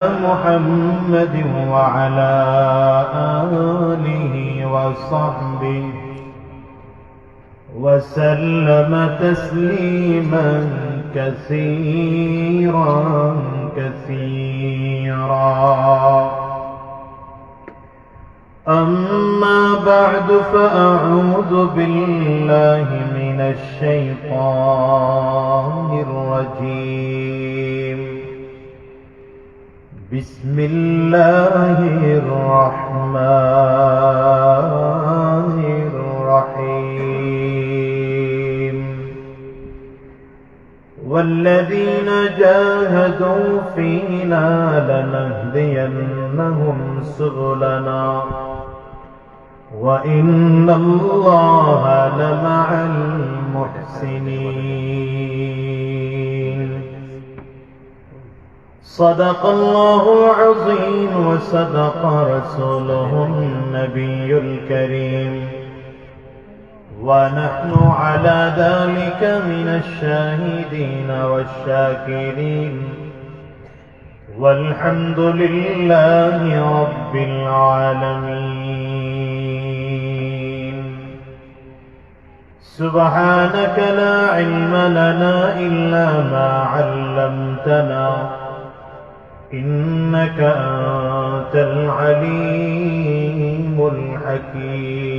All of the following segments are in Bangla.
محمد وعلى آله وصحبه وسلم تسليما كثيرا أما بعد فأعوذ بالله من الشيطان الرجيم بسم الله الرحمن الرحيم والذين جاهدوا فينا لنهدينهم سبلنا وإن الله لمع المحسنين صدق الله العظيم وصدق رسوله النبي الكريم ونحن على ذلك من الشاهدين والشاكرين والحمد لله رب العالمين سبحانك لا علم لنا إلا ما علمتنا إنك أنت العليم الحكيم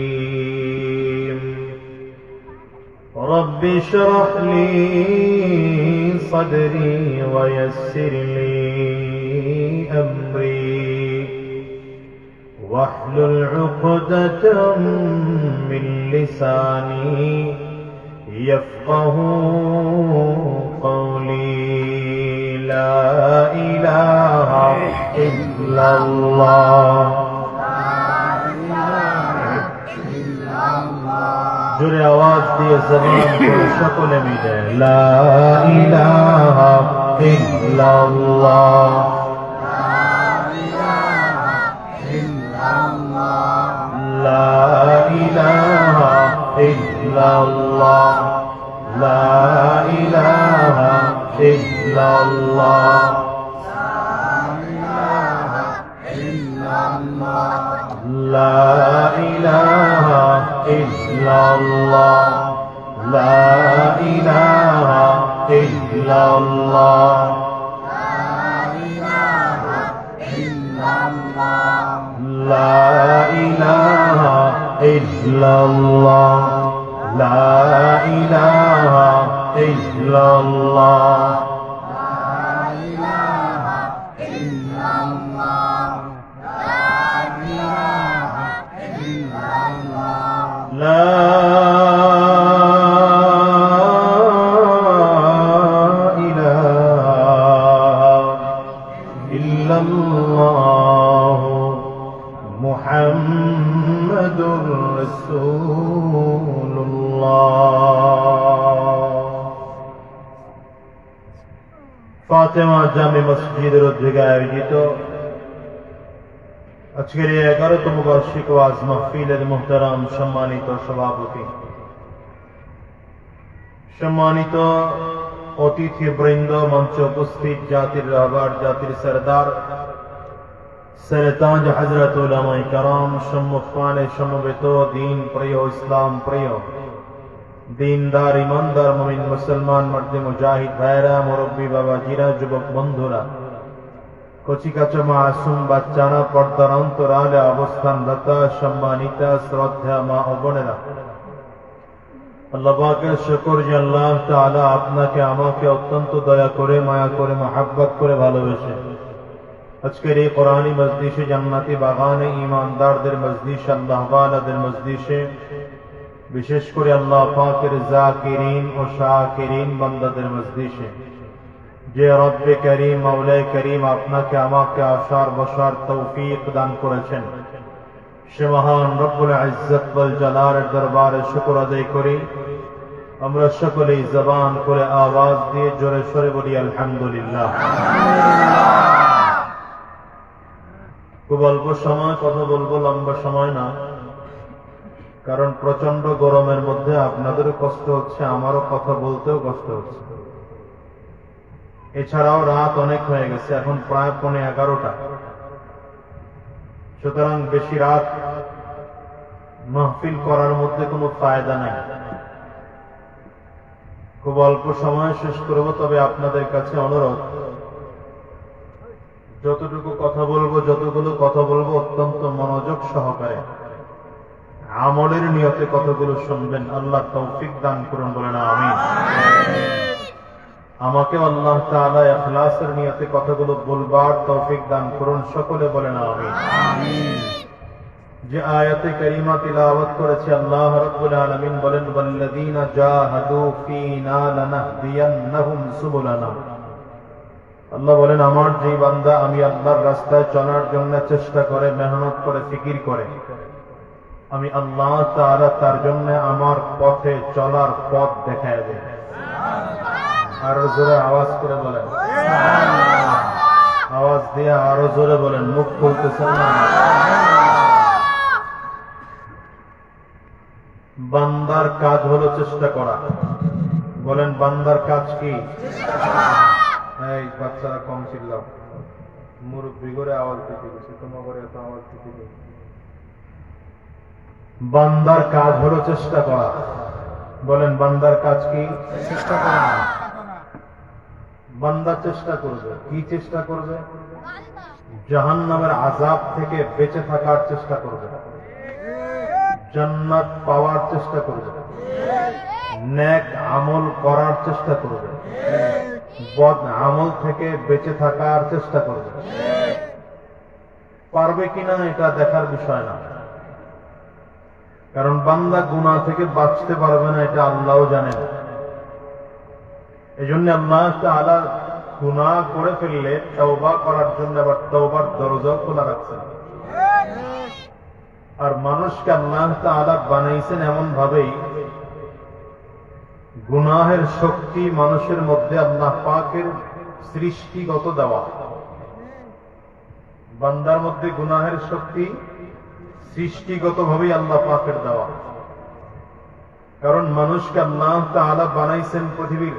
رب اشرح لي صدري ويسر لي أمري واحلل عقدة من لساني يفقه قولي لا إله إلا الله جرے آواز دیے زبان کو شکل ملے لا إله إلا الله لا إله إلا الله لا إله إلا الله لا إله إلا الله لا إله إلا الله لا إله إلا الله لا إله إلا الله لا إله إلا الله محمد رسول الله ফাতেমা জামে মসজিদের উদ্যোগে আয়োজিত আজকের এই 11তম বার্ষিক ওয়াজ মাহফিলের মুহতারাম সম্মানিত সভাপতি, সম্মানিত অতিথিবৃন্দ, মঞ্চে উপস্থিত জাতির রাহবার, জাতির সরদার সরতাজ হযরত উলামায়ে কেরাম, সম্মুখপানে সমবেত দিন প্রিয়, ইসলাম প্রিয়, দিনদার ইমানদার মুমিন মুসলমান মর্দে মুজাহিদ ভাইরা, মুরব্বী বাবাজিরা, যুবক বন্ধুরা, কচি কাঁচা মাসুম বাচ্চারা, পর্দার অন্তরালে অবস্থানরত সম্মানিতা শ্রদ্ধা মা ও বোনেরা, আল্লাহ পাকের শুকর যে আল্লাহ তাআলা আপনাকে আমাকে অত্যন্ত দয়া করে, মায়া করে, মহব্বত করে ভালোবেসে আজকের এই কোরআনী মজলিসে, জান্নাতি বাগানে, ঈমানদারদের মজলিসে, আল্লাহ ওয়ালাদের মজলিসে, বিশেষ করে আল্লাহ পাকের জাকিরিন ও শাকিরিন বান্দাদের মজলিসে যে রব্বে করিম, মাওলায়ে করিম আপনাকে আমাকে আসার বসার তৌফিক দান করেছেন, সে মহান রব্বুল ইজ্জত ওয়াল জালালের দরবারে শুকর আদায় করি। আমরা সকলেই জবান করে আওয়াজ দিয়ে জোরে সোরে বলি আলহামদুলিল্লাহ। খুব অল্প সময় কথা বলবো, লম্বা সময় না, কারণ প্রচন্ড গরমের মধ্যে আপনাদেরও কষ্ট হচ্ছে, আমারও কথা বলতেও কষ্ট হচ্ছে। এছাড়াও রাত অনেক হয়ে গেছে, এখন প্রায় 11:15। সুতরাং বেশি রাত মাহফিল করার মধ্যে কোনো ফায়দা নাই। খুব অল্প সময় শেষ করব, তবে আপনাদের কাছে অনুরোধ, যতটুকু কথা বলবো, যতগুলো কথা বলবো অত্যন্ত মনোযোগ সহকারে আমলের নিয়তে কথাগুলো শুনবেন। আল্লাহ তৌফিক দান করুন, বলেন আমিন। আমাকে আল্লাহ তাআলা ইখলাসের নিয়তে কথাগুলো বলবার তৌফিক দান করুন, সকলে বলেন আমিন। যে আয়াতে কারিমা তিলাওয়াত করেছি, আল্লাহ রাব্বুল আলামিন বলেন, ওয়াল্লাযীনা জাহাদু ফীনা লানাহদিয়ান্নাহুম সুবুলানা। আল্লাহ বলেন, আমার যে বান্দা আমি আল্লাহর রাস্তায় চলার জন্য চেষ্টা করে, মেহনত করে, ফিকির করে, আমি আল্লাহ তাআলা তার জন্য আমার পথে চলার পথ দেখায় দেব। আরো জোরে আওয়াজ করে বলেন, আওয়াজ দিয়ে আরো জোরে বলেন, মুখ খুলতেছেন না। বান্দার কাজ হলো চেষ্টা করা। বলেন, বান্দার কাজ কি? এই বাচ্চারা কম চিল্লাও, মুরব্বী করে আওয়াজ দিতে গেছে, তোমার করে এত আওয়াজ দিতে গেছে। বান্দার কাজ হলো চেষ্টা করা। বলেন, বান্দার কাজ কি? চেষ্টা করা। বান্দা চেষ্টা করবে, কি চেষ্টা করবে? জাহান্নামের আযাব থেকে বেঁচে থাকার চেষ্টা করবে, জান্নাত পাওয়ার চেষ্টা করবে, নেক আমল করার চেষ্টা করবে, বদ আমল থেকে বেঁচে থাকার চেষ্টা করবে। পারবে কিনা এটা দেখার বিষয় না, কারণ বান্দা গুনাহ থেকে বাঁচতে পারবে না এটা আল্লাহও জানেন। এই জন্য আল্লাহ তাআলা গুনাহ করে ফেললে তওবা করার জন্য আবার তওবার দরজা খোলা রাখছেন। আর মানুষকে আল্লাহ তাআলা বানাইছেন এমন ভাবেই, গুনাহের শক্তি মানুষের মধ্যে আল্লাহ পাকের সৃষ্টিগত দেওয়া। বান্দার মধ্যে গুনাহের শক্তি সৃষ্টিগত ভাবেই আল্লাহ পাকের দেওয়া। কারণ মানুষকে আল্লাহ তাআলা বানাইছেন পৃথিবীর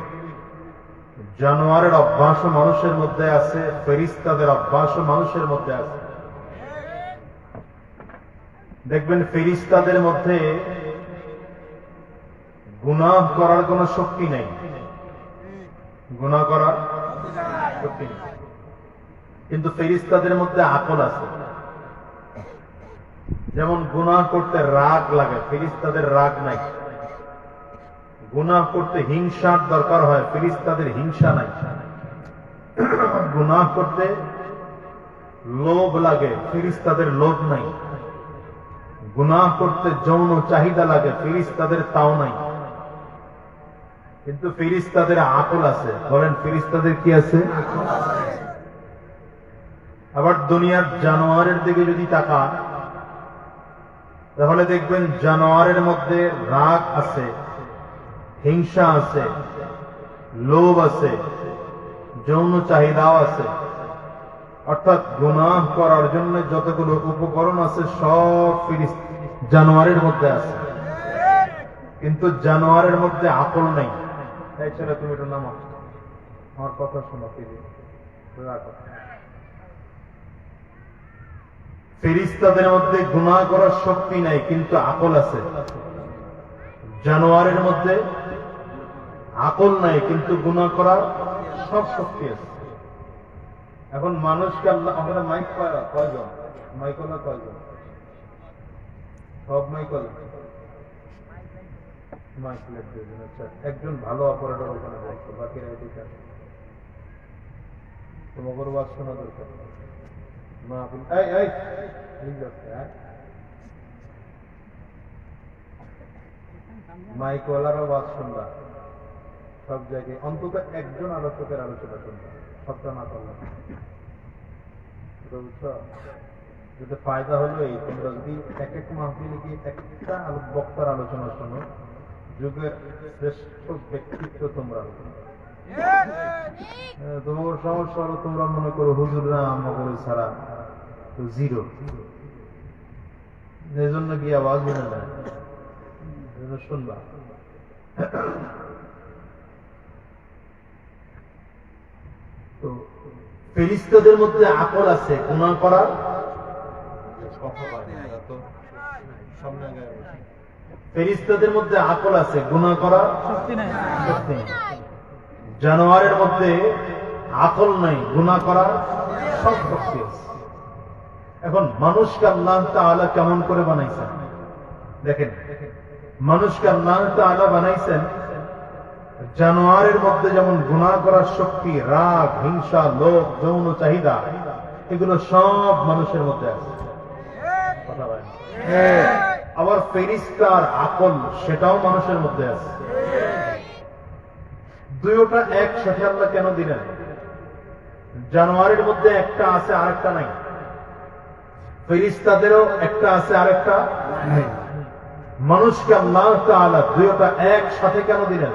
জানোয়ারের অভ্যাসও মানুষের মধ্যে আছে, ফেরেশতাদের অভ্যাসও মানুষের মধ্যে আছে। দেখবেন ফেরেশতাদের মধ্যে গুনাহ করার কোন শক্তি নেই, গুনাহ করার শক্তি নেই, কিন্তু ফেরেশতাদের মধ্যে আকল আছে। যেমন গুনাহ করতে রাগ লাগে, ফেরেশতাদের রাগ নাই। গুনাহ করতে হিংসার দরকার হয়, ফেরেশতাদের হিংসা নাই। গুনাহ করতে লোভ লাগে, ফেরেশতাদের লোভ নাই। গুনাহ করতে যৌন চাহিদা লাগে, ফেরেশতাদের তাও নাই। কিন্তু ফেরেশতাদের আকল আছে। বলেন, ফেরেশতাদের কি আছে? আবার দুনিয়ার জানোয়ারের দিকে যদি তাকান, তাহলে দেখবেন জানোয়ারের মধ্যে রাগ আছে, হিংসা আছে, লোভ আছে, যৌন চাহিদাও আছে। অর্থাৎ গুনাহ করার জন্য যতগুলো উপকরণ আছে সব জানোয়ারের মধ্যে আছে, কিন্তু জানোয়ারের মধ্যে আকল নেই। তাই ছেলে, তুমি একটু নামো, আমার কথা শোনো। ফেরেশতাদের মধ্যে গুনাহ করার শক্তি নাই, কিন্তু আকল আছে। জানোয়ারের মধ্যে আকল নাই, কিন্তু গুনাহ করার সব শক্তি আছে। এখন মানুষকে আল্লাহ, আমরা মাইক কয়জন? মাইকলা কয়জন? সব মাইকল মাইক লেট। আচ্ছা, একজন ভালো অপারেটর ওখানে বলতো, বাকিরা এদিকে। তোমার ওয়াজ শোনা দরকার। মাইকওয়ালারা ওয়াজ শুনবা, সব জায়গায় অন্তত একজন আলোচকের আলোচনা শুনবা, সবটা না করলাম। যেটা ফায়দা হলো এই, তোমরা যদি এক এক মাহফিলে গিয়ে একটা বক্তার আলোচনা শোনো, যুগের শ্রেষ্ঠ ব্যক্তিত্ব তোমরা। তোমার সমস্যা হলো তোমরা মনে করো হুজুররা আমাদের ছাড়া তো জিরো, এই জন্য গিয়ে আওয়াজ শুনে না, শুনবা। ফেরেশতাদের মধ্যে আকল আছে গুনাহ করার, ফেরেশতাদের মধ্যে আকল আছে গুনাহ করার শক্তি নাই। জানোয়ারের মধ্যে আকল নাই, গুনাহ করার সব শক্তি আছে। এখন মানুষকে আল্লাহ তাআলা কেমন করে বানাইছেন দেখেন, মানুষকে আল্লাহ তাআলা বানাইছেন জানোয়ারের মধ্যে যেমন গুনাহ করার শক্তি, রাগ, হিংসা, লোভ, যৌন চাহিদা, এগুলো সব মানুষের মধ্যে আছে। কথা বলেন। আবার ফেরেশতার আকল সেটাও মানুষের মধ্যে আছে। দুইটা একসাথে আল্লাহ কেন দিলেন? জানোয়ারের মধ্যে একটা আছে আরেকটা নাই, ফেরেশতাদেরও একটা আছে আরেকটা নাই। মানুষকে আল্লাহ তাআলা দুইটা একসাথে কেন দিলেন?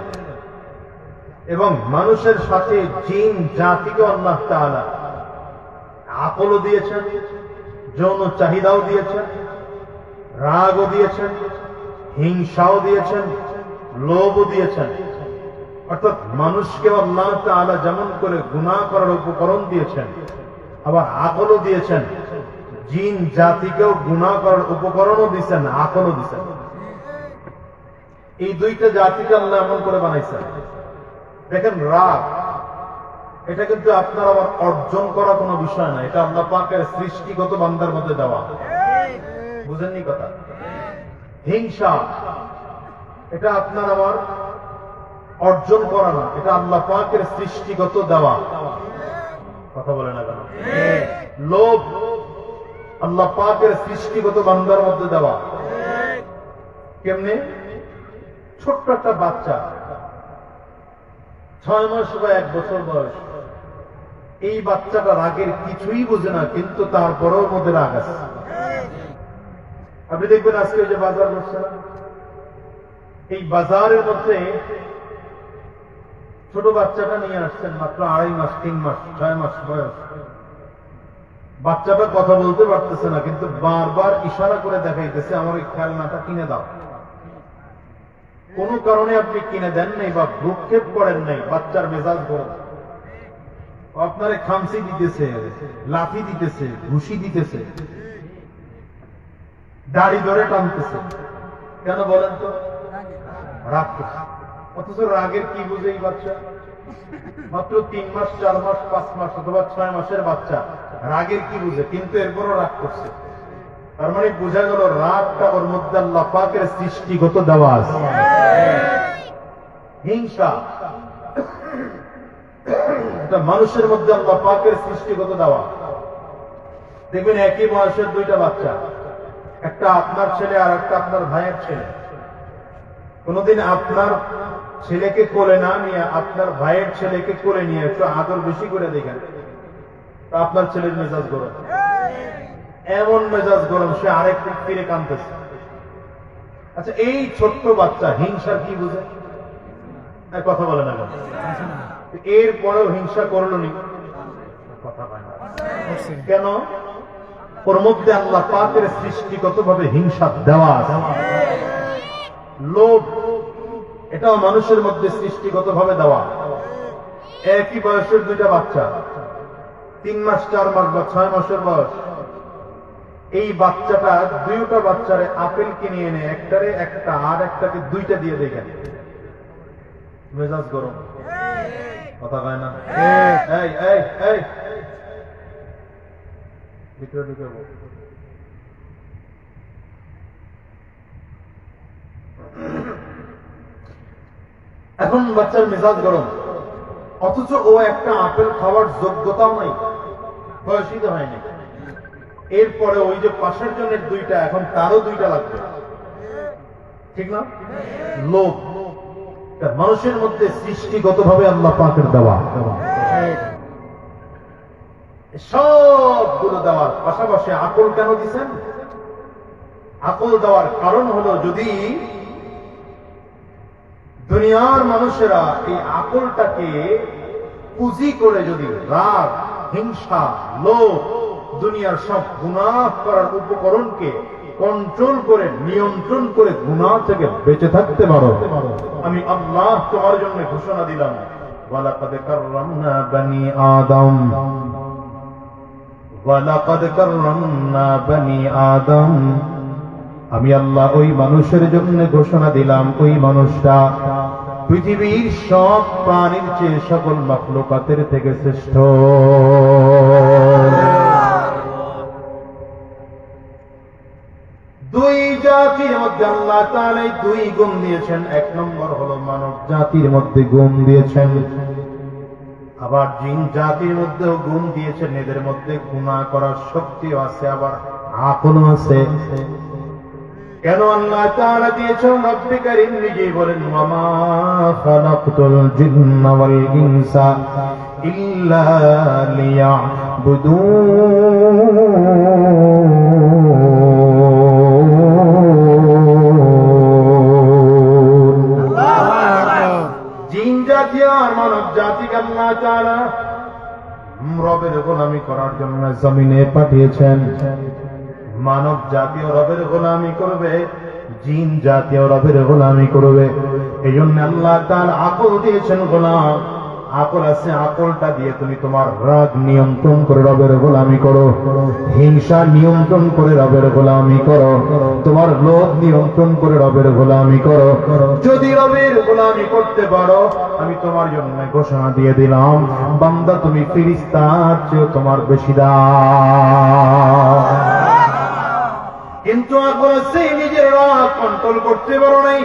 এবং মানুষের সাথে জিন জাতিকে আল্লাহ তাআলা আকলও দিয়েছেন, যৌন চাহিদাও দিয়েছেন, রাগও দিয়েছেন, হিংসাও দিয়েছেন, লোভও দিয়েছেন। অর্থাৎ মানুষকে আল্লাহ তাআলা যেমন করে গুনাহ করার উপকরণ দিয়েছেন, আবার আকলও দিয়েছেন। জিন জাতিকেও গুনাহ করার উপকরণও দিয়েছেন, আকলও দিয়েছেন। এই দুইটা জাতিকে আল্লাহ এমন করে বানাইছেন। দেখেন, রাগ এটা কিন্তু আপনার আবার অর্জন করা কোনো বিষয় না, এটা আল্লাহ পাকের সৃষ্টিগত বান্দার মধ্যে দেওয়া। বুঝেননি কথা? হিংসা এটা আপনার আবার অর্জন করা না, এটা আল্লাহ পাকের সৃষ্টিগত দেওয়া। কথা বলে না কেন? লোভ আল্লাহ পাকের সৃষ্টিগত বান্দার মধ্যে দেওয়া। কেমনে? ছোট্ট একটা বাচ্চা 6 মাস বা 1 বছর বয়স, এই বাচ্চাটা রাগের কিছুই বোঝে না, কিন্তু তারপরেও মধ্যে রাগ আছে। আপনি দেখবেন আজকে যে বাজার বসছে না, এই বাজারের মধ্যে ছোট বাচ্চাটা নিয়ে আসছেন, মাত্র 2.5 মাস, 3 মাস, 6 মাস বয়স। বাচ্চাটা কথা বলতে পারতেছে না, কিন্তু বারবার ইশারা করে দেখাইতেছে আমার এই খেলনাটা কিনে দাও। কোন কারণে আপনি কিনে দেন নাই বা ভ্রুক্ষেপ করেন নাই, বাচ্চার মেজাজ গরম। আপনারে খামসি দিতেছে, লাঠি দিতেছে, ঘুষি দিতেছে, দাড়ি ধরে টানতেছে। কেন বলেন তো? রাগ করছে। অথচ রাগের কি বুঝে এই বাচ্চা? মাত্র 3 মাস, 4 মাস, 5 মাস অথবা 6 মাসের বাচ্চা রাগের কি বুঝে? কিন্তু এরপরও রাগ করছে। তার মানে বোঝা গেল রাগটা ওর মধ্যে আল্লাহ পাকের সৃষ্টিগত দেওয়া আছে। হিংসা এটা মানুষের মধ্যে আল্লাহ পাকের সৃষ্টিগত দেওয়া। দেখবেন একই বয়সের দুইটা বাচ্চা, একটা আপনার ছেলে আর একটা আপনার ভাইয়ের ছেলে। কোনদিন আপনার ছেলেকে কোলে না নিয়ে আপনার ভাইয়ের ছেলেকে কোলে নিয়ে একটু আদর বেশি করে দেখেন, আপনার ছেলের মেজাজ গরম, এমন মেজাজ গরম সে আরেক দিক ফিরে কাঁদতেছে। আচ্ছা, এই ছোট্ট বাচ্চা হিংসার কি বুঝে? কথা বলে না কেন? এরপরেও হিংসা করলো নি? কথা পায় না কেন? ওর মধ্যে আল্লাহ পাকের সৃষ্টিগত ভাবে হিংসা দেওয়া আছে। লোভ এটাও মানুষের মধ্যে সৃষ্টিগত ভাবে দেওয়া। একই বয়সের দুইটা বাচ্চা, 3 মাস, 4 মাস বা 6 মাসের বয়স, এই বাচ্চাটা দুইটা বাচ্চারে আপেল কিনে এনে একটারে একটা আর একটাকে দুইটা দিয়ে দেখেন, মেজাজ গরম। কথা কয় না? এই এই এই ভিতরে ঢুকে বল। এখন বাচ্চার মেজাজ গরম, অথচ ও একটা আপেল খাওয়ার যোগ্যতাও নাই, বয়সই তো হয়নি। এরপরে ওই যে পাশের জনের দুইটা, এখন তারও দুইটা লাগবে, ঠিক না? লোভ মানুষের মধ্যে সৃষ্টিগত ভাবে আল্লাহ পাকের দেওয়া। সবগুলো দেওয়ার পাশাপাশি আকল কেন দিচ্ছেন? আকল দেওয়ার কারণ হলো, যদি দুনিয়ার মানুষেরা এই আকলটাকে পুঁজি করে যদি রাগ, হিংসা, লোভ, দুনিয়ার সব গুনাহ করার উপকরণকে কন্ট্রোল করে, নিয়ন্ত্রণ করে গুনাহ থেকে বেঁচে থাকতে পারো, আমি আল্লাহ তোমার জন্য ঘোষণা দিলাম, ওয়ালাকাদ কাররামনা বানি আদম। ওয়ালাকাদ কাররামনা বনি আদম, আমি আল্লাহ ওই মানুষের জন্য ঘোষণা দিলাম ওই মানুষটা পৃথিবীর সব প্রাণীর চেয়ে সকল মাখলুকাতের থেকে শ্রেষ্ঠ। দুই জাতির মধ্যে আল্লাহ তাআলা দুই গুণ দিয়েছেন। এক নম্বর হলো মানব জাতির মধ্যে গুণ দিয়েছেন, আবার জিন জাতির মধ্যেও গুণ দিয়েছেন। এদের মধ্যে গুনাহ করার শক্তিও আছে, আবার আকলও আছে। কেন আল্লাহ তাআলা দিয়েছেন? রব্বে কারীম নিজেই বলেন, ওয়ামা খালাকতুল জিন্না ওয়াল ইনসা ইল্লা লিয়াবুদুন। জিন জাতি আর মানব জাতিকে আল্লাহ তাআলা রবের গোলামি করার জন্য জমিনে পাঠিয়েছেন। মানব জাতীয় রবের গোলামি করবে, জিন জাতীয় রবের গোলামি করবে। এই জন্য আল্লাহ তাআলা আকল দিয়েছেন। গোলাম আকল আছে, আকলটা দিয়ে তুমি তোমার রাগ নিয়ন্ত্রণ করে রবের গোলামি করো, হিংসা নিয়ন্ত্রণ করে রবের গোলামি করো, তোমার লোভ নিয়ন্ত্রণ করে রবের গোলামি করো। যদি রবের গোলামি করতে পারো, আমি তোমার জন্য ঘোষণা দিয়ে দিলাম, বান্দা তুমি ফেরেশতার চেয়ে তোমার বেশি দাম। কিন্তু আকল আছে, নিজের রাগ কন্ট্রোল করতে পারো নাই।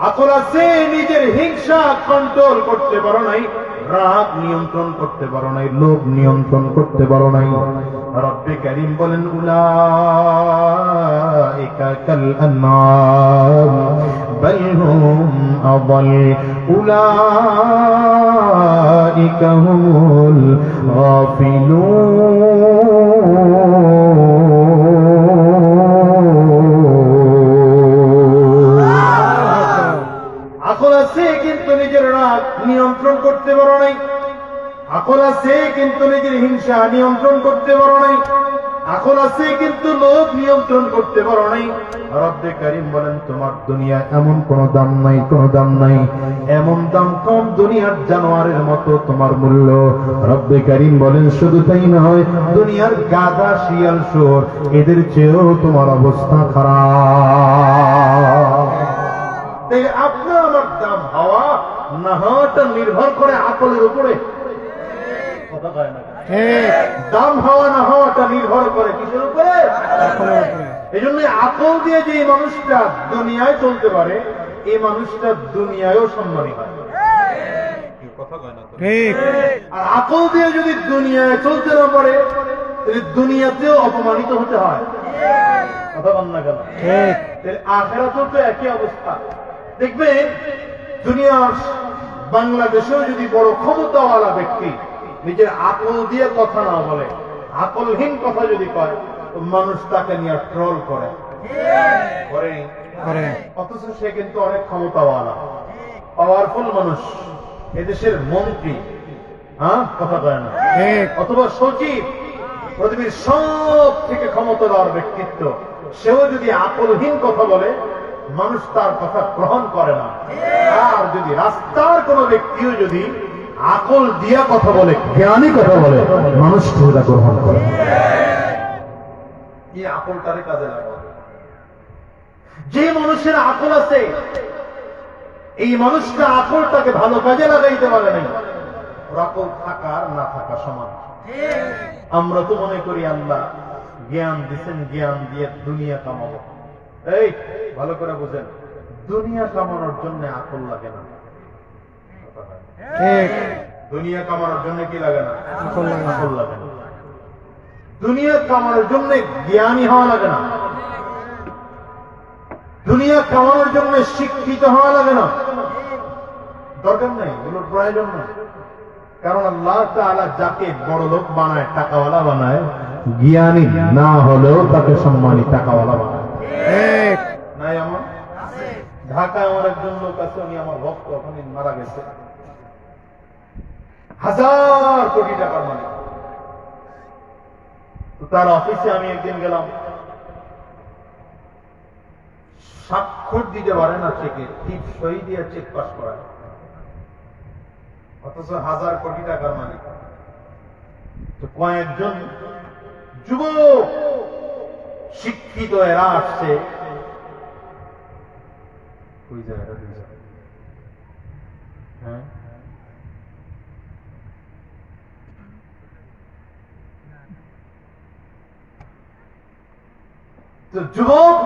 আকল আছে, নিজের হিংসা কন্ট্রোল করতে পারো নাই, রাগ নিয়ন্ত্রণ করতে পারো নাই, লোভ নিয়ন্ত্রণ করতে পারো নাই। রব্বে কারীম বলেন, উলাইকা কাল আনআম বাল হুম আযাল উলাইকা হুমুল গাফিলুন। আকল আছে কিন্তু নিজের রাগ নিয়ন্ত্রণ করতে পারো নাই। আকল আছে কিন্তু নিজের হিংসা নিয়ন্ত্রণ করতে পারো নাই। আকল আছে কিন্তু লোভ নিয়ন্ত্রণ করতে পারো নাই। রব্বে কারীম বলেন, তোমার দুনিয়া এমন কোন দাম নাই, কোন দাম নাই, এমন দাম কম দুনিয়ার জানোয়ারের মতো তোমার মূল্য। রব্বে কারীম বলেন, শুধু তাই নয়, দুনিয়ার গাধা শিয়াল শুয়োর এদের চেয়েও তোমার অবস্থা খারাপ। তাই আপনার আমার দাম হওয়া না হওয়াটা নির্ভর করে আকলের উপরে। দাম হওয়া না হওয়াটা নির্ভর করে কিসের উপরে? এই জন্য আকল দিয়ে যে মানুষটা দুনিয়ায় চলতে পারে, এই মানুষটা দুনিয়ায়ও সম্মানী হয়। আর আকল দিয়ে যদি দুনিয়ায় চলতে না পারে, তাহলে দুনিয়াতেও অপমানিত হতে হয়। কথা বল না কেন? আখিরাতেও তো একই অবস্থা। দেখবেন দুনিয়ার বাংলাদেশেও যদি বড় ক্ষমতাওয়ালা ব্যক্তি নিজের আকল দিয়ে কথা না বলে, আকলহীন কথা যদি কয়, তো মানুষ তাকে নিয়ে ট্রল করে। অথচ সে কিন্তু অনেক ক্ষমতাওয়ালা, পাওয়ারফুল মানুষ, এদেশের মন্ত্রী, হ্যাঁ কথা কয় না, অথবা সচিব, পৃথিবীর সব থেকে ক্ষমতাধর ব্যক্তিত্ব, সেও যদি আকলহীন কথা বলে, মানুষ তার কথা গ্রহণ করে না। আর যদি রাস্তার কোন ব্যক্তিও যদি আকল দিয়া কথা বলে, জ্ঞানী কথা বলে, মানুষ সেটা গ্রহণ করে। এই আকলটারে কাজে লাগাবে। যে মানুষের আকল আছে, এই মানুষটা আকলটাকে ভালো কাজে লাগাইতে পারে নাই। আকল থাকা আর না থাকা সমান। আমরা তো মনে করি আল্লাহ জ্ঞান দিচ্ছেন, জ্ঞান দিয়ে দুনিয়া কামাবো। এই ভালো করে বুঝেন, দুনিয়া কামানোর জন্য আকল লাগে না। দুনিয়া কামানোর জন্য কি লাগে না? আকল লাগে না। দুনিয়া কামানোর জন্য জ্ঞানী হওয়া লাগে না। দুনিয়া কামানোর জন্য শিক্ষিত হওয়া লাগে না, দরকার নেই, এগুলোর প্রয়োজন নেই। কারণ আল্লাহ তাআলা যাকে বড় লোক বানায়, টাকাওয়ালা বানায়, জ্ঞানী না হলেও তাকে সম্মানী টাকাওয়ালা বানায়। নাই আমার ঢাকায় আমার একজন লোক আছে, উনি আমার ভক্ত, ওখানে মারা গেছে, 1000 কোটি টাকার মালিক। তার অফিসে আমি একদিন গেলাম, স্বাক্ষর দিতে পারে না চেকে, টিপ সই দিয়ে চেক পাস করায়, অথচ 1000 কোটি টাকার মালিক। তো কয়েকজন যুবক শিক্ষিত এরা আসছে, হ্যাঁ তো যুবক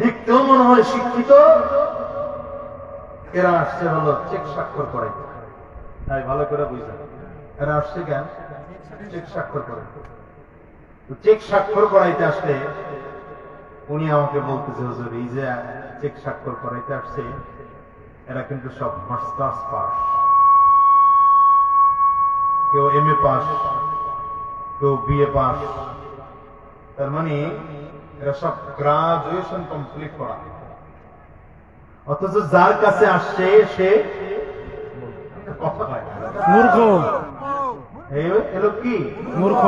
দেখতেও মনে হয় শিক্ষিত, এরা আসছে হলো চেক স্বাক্ষর করাইতে। তাই ভালো করে বুঝলেন, এরা আসছে কেন? চেক স্বাক্ষর করে। চেক স্বাক্ষর করাইতে আসলে উনি আমাকে বলতেছে, হুজুর এই যে চেক স্বাক্ষর করাইতে আসছে এরা কিন্তু সব মাস্টার্স পাস, কেউ এমএ পাস, কেউ বিএ পাস, তার মানে এরা সব গ্রাজুয়েশন কমপ্লিট করা। অথচ যার কাছে আসছে সে মূর্খ, এলো কি মূর্খ,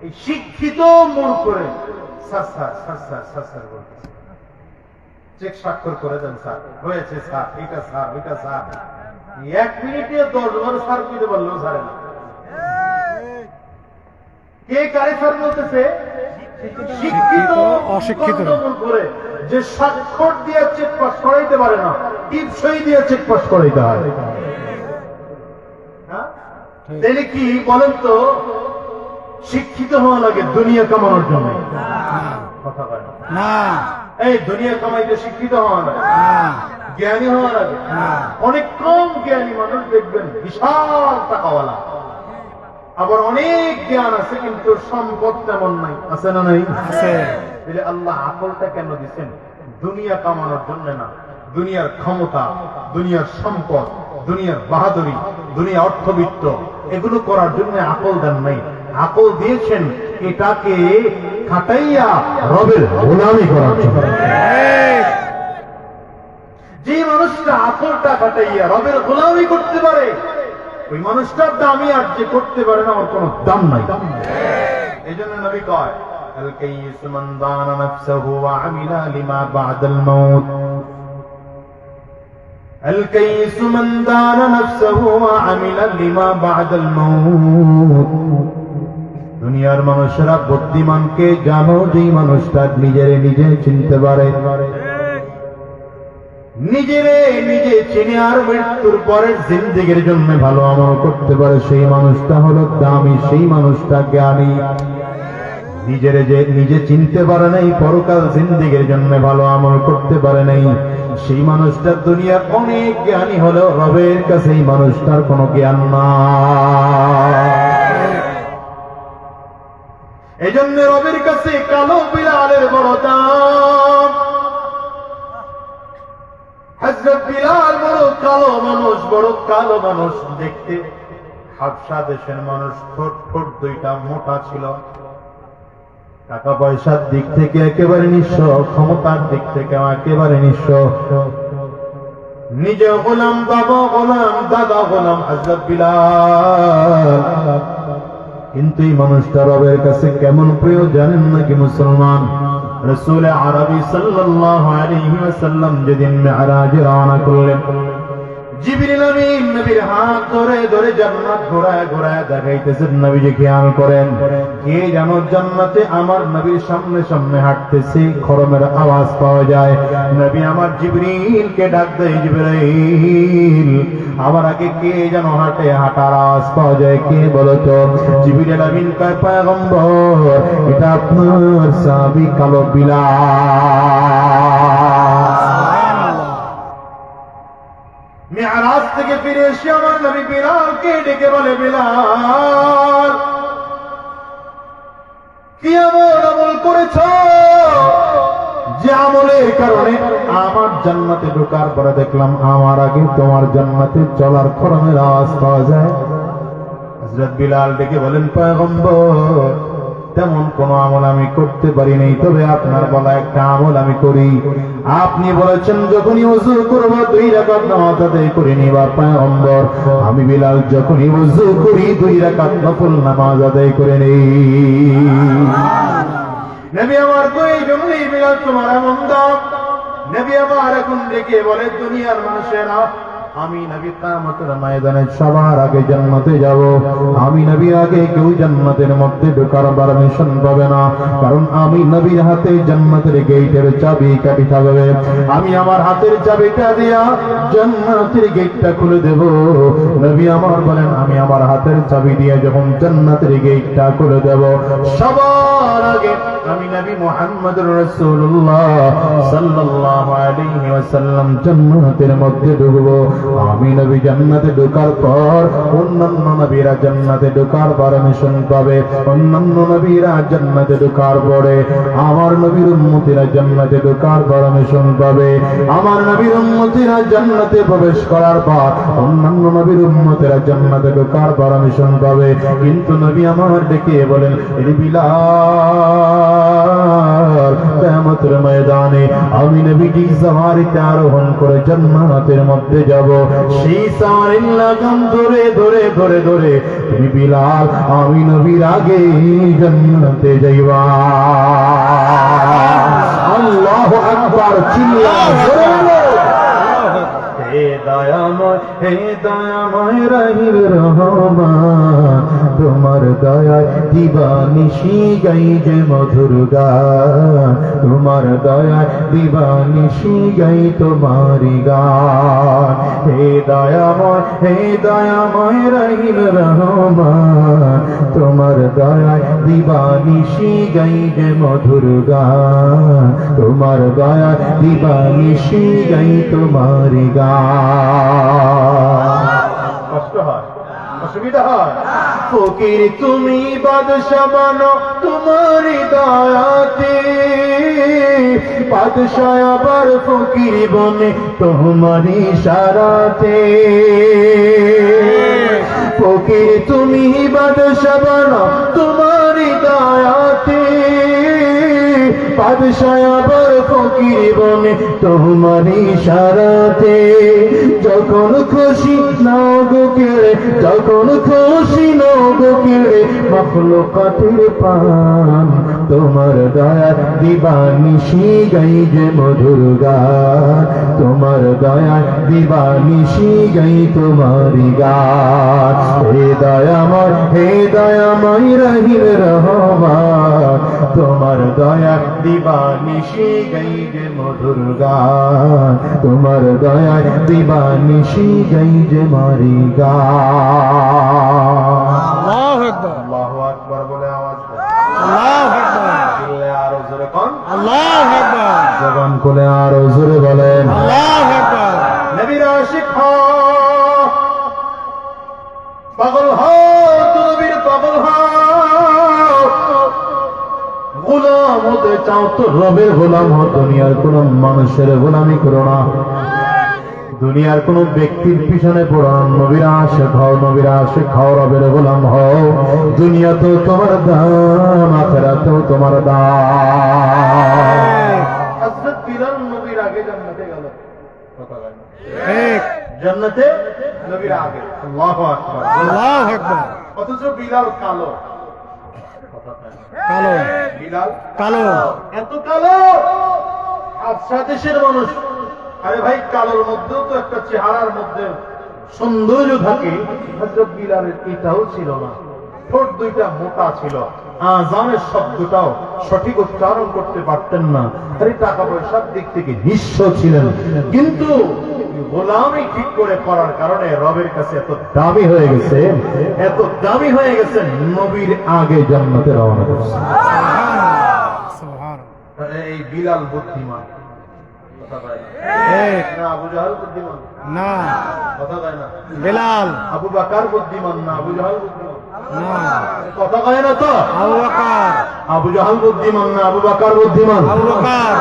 এই শিক্ষিত মূর্খরে sir sir sir sir sir sir বলতেছে, চেক স্বাক্ষর করে দেন স্যার, হয়েছে স্যার, এটা স্যার, ওইটা স্যার। 1 মিনিটে 10 বার স্যার দিতে বললেও ছাড়ে না। কে কারে স্যার বলতেছে? শিক্ষিত অশিক্ষিত মূর্খরে, যে স্বাক্ষর দিয়ে চেক পাস করাইতে পারে না, টিপসই দিয়ে চেক পাস করাইতে হয়। তাহলে কি বলেন তো, শিক্ষিত হওয়া লাগে দুনিয়া কামানোর জন্য? কথা বলে না, এই দুনিয়া কামাইতে শিক্ষিত হওয়া লাগে, জ্ঞানী হওয়া লাগে। অনেক কম জ্ঞানী মানুষ দেখবেন বিশাল টাকাওয়ালা, আবার অনেক জ্ঞান আছে কিন্তু সম্পদ তেমন নাই। আছে না নাই? আছে। তাহলে আল্লাহ আকলটা কেন দিচ্ছেন? দুনিয়া কামানোর জন্য না, দুনিয়ার ক্ষমতা, দুনিয়ার সম্পদ, দুনিয়ার বাহাদুরি, দুনিয়া অর্থবিত্ত এগুলো করার জন্য আকল দেন নাই। আকল দিয়েছেন এটাকে খাটাইয়া রবের গোলামি করার জন্য। যে মানুষটা আকলটা খাটাইয়া রবের গোলামি করতে পারে ওই মানুষটার দামি, আর যে করতে পারে না ওর কোন দাম নাই। এই জন্য নবী কয়, আল কাইয়িস মান দানা নাফসাহু ওয়া আমিলা লিমা বা'দাল মাউত। আল কাইয়িস মান দানা নাফসাহু ওয়া আমিলা লিমা বা'দাল মাউত। দুনিয়ার মানুষেরা বুদ্ধিমানকে জানো, যেই মানুষটা নিজেরে নিজে চিনতে পারে, নিজেরে নিজে চিনে আর মৃত্যুর পরের জিন্দেগির জন্য ভালো আমল করতে পারে, সেই মানুষটা হলো দামি, সেই মানুষটা জ্ঞানী। নিজেরে যে নিজে চিনতে পারে নাই, পরকাল জিন্দেগির জন্য ভালো আমল করতে পারে নাই, সেই মানুষটা দুনিয়ার অনেক জ্ঞানী হলেও রবের কাছে এই মানুষটার কোনো জ্ঞান নাই। এই জন্য রবের কাছে কালো বিলালের বড় দাম। হযরত বিলাল বড় কালো মানুষ, বড় কালো মানুষ দেখতে। হাবশা দেশের মানুষ, ঠোঁট ঠোঁট দুইটা মোটা ছিল, টাকা পয়সার দিক থেকে একেবারে নিঃস্ব, ক্ষমতার দিক থেকে একেবারে নিঃস্ব। নিজে গোলাম, বাবা গোলাম, দাদা গোলাম হযরত বিলাল। কিন্তু এই মানুষটা রবের কাছে কেমন প্রিয় জানেন নাকি মুসলমান? রাসূল আরবি সাল্লাল্লাহু আলাইহি ওয়াসাল্লাম যেদিন মিরাজে রওনা করলেন, জিবরিল আমিন নবীর হাত ধরে ধরে জান্নাত ঘোরায় ঘোরায় দেখাইতেছেন। নবীজি খেয়াল করেন, কে যেন জান্নাতে আমার নবীর সামনে সামনে হাঁটতেছে, খরমের আওয়াজ পাওয়া যায়। নবী আমার জিবরিলকে ডাক দেয়, জিবরাইল আমার আগে কে যেন হাঁটে, হাঁটার আওয়াজ পাওয়া যায়, কে বলো তো? জিবরিল আমিন কয়, পয়গম্বর এটা আপনার সাহাবী কালো বিলাল। মিরাজ থেকে ফিরে এসে আমার নবী বিলালকে ডেকে বলে, বিলাল কি আমল করেছ যে আমলের কারণে আমার জান্নাতে ঢোকার পরে দেখলাম আমার আগে তোমার জান্নাতে চলার খরমের আওয়াজ পাওয়া যায়? হযরত বিলাল ডেকে বলেন, পয়গম্বর তেমন কোন আমল আমি করতে পারি নাই, তবে আপনার বলা একটা আমল আমি করি। আপনি বলেছেন যখনই ওযু করব 2 রাকাত নামাজ আদায় করে নিবা। পয়গম্বর আমি বিলাল যখনই ওযু করি 2 রাকাত নফল নামাজ আদায় করে নেই। নবী আমার কই জন্যই বিলাল তোমার এমন দাম। নবী আমার এখন ডেকে বলে, দুনিয়ার মানুষেরা আমি নবী কিয়ামতের ময়দানে সবার আগে জান্নাতে যাব। আমি নবী আগে কেউ জান্নাতের মধ্যে ঢোকার পারমিশন পাবে না, কারণ আমি নবীর হাতে জান্নাতের গেটের চাবি কাঠি থাকবে। আমি আমার হাতের চাবিটা দিয়া জান্নাতের গেটটা খুলে দেব। নবী আমার বলেন, আমি আমার হাতের চাবি দিয়ে যখন জান্নাতের গেটটা খুলে দেব, সবার আগে আমি নবী মুহাম্মদুর রাসূলুল্লাহ সাল্লাল্লাহু আলাইহি ওয়াসাল্লাম জান্নাতের মধ্যে ঢুকব। আমি নবী জান্নাতে ঢোকার পর অন্যান্য নবীরা জান্নাতে ঢোকার পারমিশন পাবে। অন্যান্য নবীরা জান্নাতে ঢোকার পরে আমার নবীর উম্মতিরা জান্নাতে ঢোকার পারমিশন পাবে। আমার নবীর উম্মতিরা জান্নাতে প্রবেশ করার পর অন্যান্য নবীর উম্মতিরা জান্নাতে ঢোকার পারমিশন পাবে। কিন্তু নবী আমার ডেকে বলেন, এ বিলাল, কিয়ামতের ময়দানে আমি নবীজি সওয়ারিতে আরোহণ করে জান্নাতের মধ্যে যাব। সেই সওয়ারির লাগাম ধরে ধরে ধরে ধরে তুমি বিলাল আমি নবীর আগে জান্নাতে যাইবা। আল্লাহু আকবার, চিল্লাও। হে দয়াময় রহিম রহমান, তোমার দয়ায় দিবানিশি গাই যে মধুর গান। তোমার দয়ায় দিবানিশি গাই তোমারি গান। হে দয়াময় রহিম রহমান, তোমার দয়ায় দিবানিশি গাই যে মধুর গান। তোমার দয়ায় দিবানিশি গাই তোমারি গান। কষ্ট হয়, অসুবিধা হয়। ফকির তুমি বাদশা বানো তোমারি দয়াতে, বাদশা আবার ফকির বনে তোমারি ইশারাতে। ফকির তুমি বাদশা বানো তোমারি দয়াতে, বাদশা আবার ফকির বনে তোমারি ইশারাতে। যখন খুশি নাও গো কেড়ে, যখন খুশি নাও গো কেড়ে মাখলুকাতের পান। তোমার দয়া দিবানিশি গাই যে মধুর গান। তোমার দয়া দিবানিশি গাই তোমারি গান। হে দয়াময় রহিম রহমান, তোমার দয়া দিবানিশি গাই যে মধুর গান। তোমার দয়া দিবানিশি গাই যে মারি গান। আল্লাহু আকবার, আল্লাহু আকবার বলে আওয়াজ করে আল্লাহু আকবার, দিলে আরো জোরে কোন আল্লাহু আকবার, জবান খুলে আরো জোরে বলেন আল্লাহু আকবার। নবীর আশিক হও, পাগল হও, নবীর পাগল হও। গোলাম হতে চাও তো রবের গোলাম হও। দুনিয়ার কোন মানুষের গোলামি করো না, দুনিয়ার কোন ব্যক্তির পিছনে পড়ো না। নবীর আশিক হও, নবীর আশিক হও, রবের গোলাম হও। দুনিয়া তো তোমার দাম, আখিরাতেও তোমার দাম। হযরত বিলাল নবীর আগে জান্নাতে গেল, কথা বলেন ঠিক, জান্নাতে নবীর আগে। আল্লাহু আকবার, আল্লাহু আকবার। অথচ বিলাল কালো, কালো, বিলাল কালো, এত কালো। আচ্ছা দেশের মানুষ, আরে ভাই কালোর মধ্যেও তো একটা চেহারার মধ্যে সৌন্দর্য থাকে। হযরত বিলালের এটাও ছিল না। ঠোঁট দুইটা মোটা ছিল, আযানের শব্দটাও সঠিক উচ্চারণ করতে পারতেন না। আরে টাকা পয়সার দিক থেকে নিঃস্ব ছিলেন, কিন্তু গোলামি ঠিক করে করার কারণে রবের কাছে এত দামি হয়ে গেছে, এত দামি হয়ে গেছে, নবীর আগে জান্নাতে রওনা করছে। সুবহানাল্লাহ। এই বিলাল বুদ্ধিমান, কথা বলে ঠিক, না। আবু জাহল বুদ্ধিমান না, কথা কয় না। বিলাল, আবু বকর বুদ্ধিমান না, আবু জাহল বুদ্ধিমান না, কথা কয় না তো। আবু বকর, আবু জাহল বুদ্ধিমান না, আবু বকর বুদ্ধিমান। আবু বকর,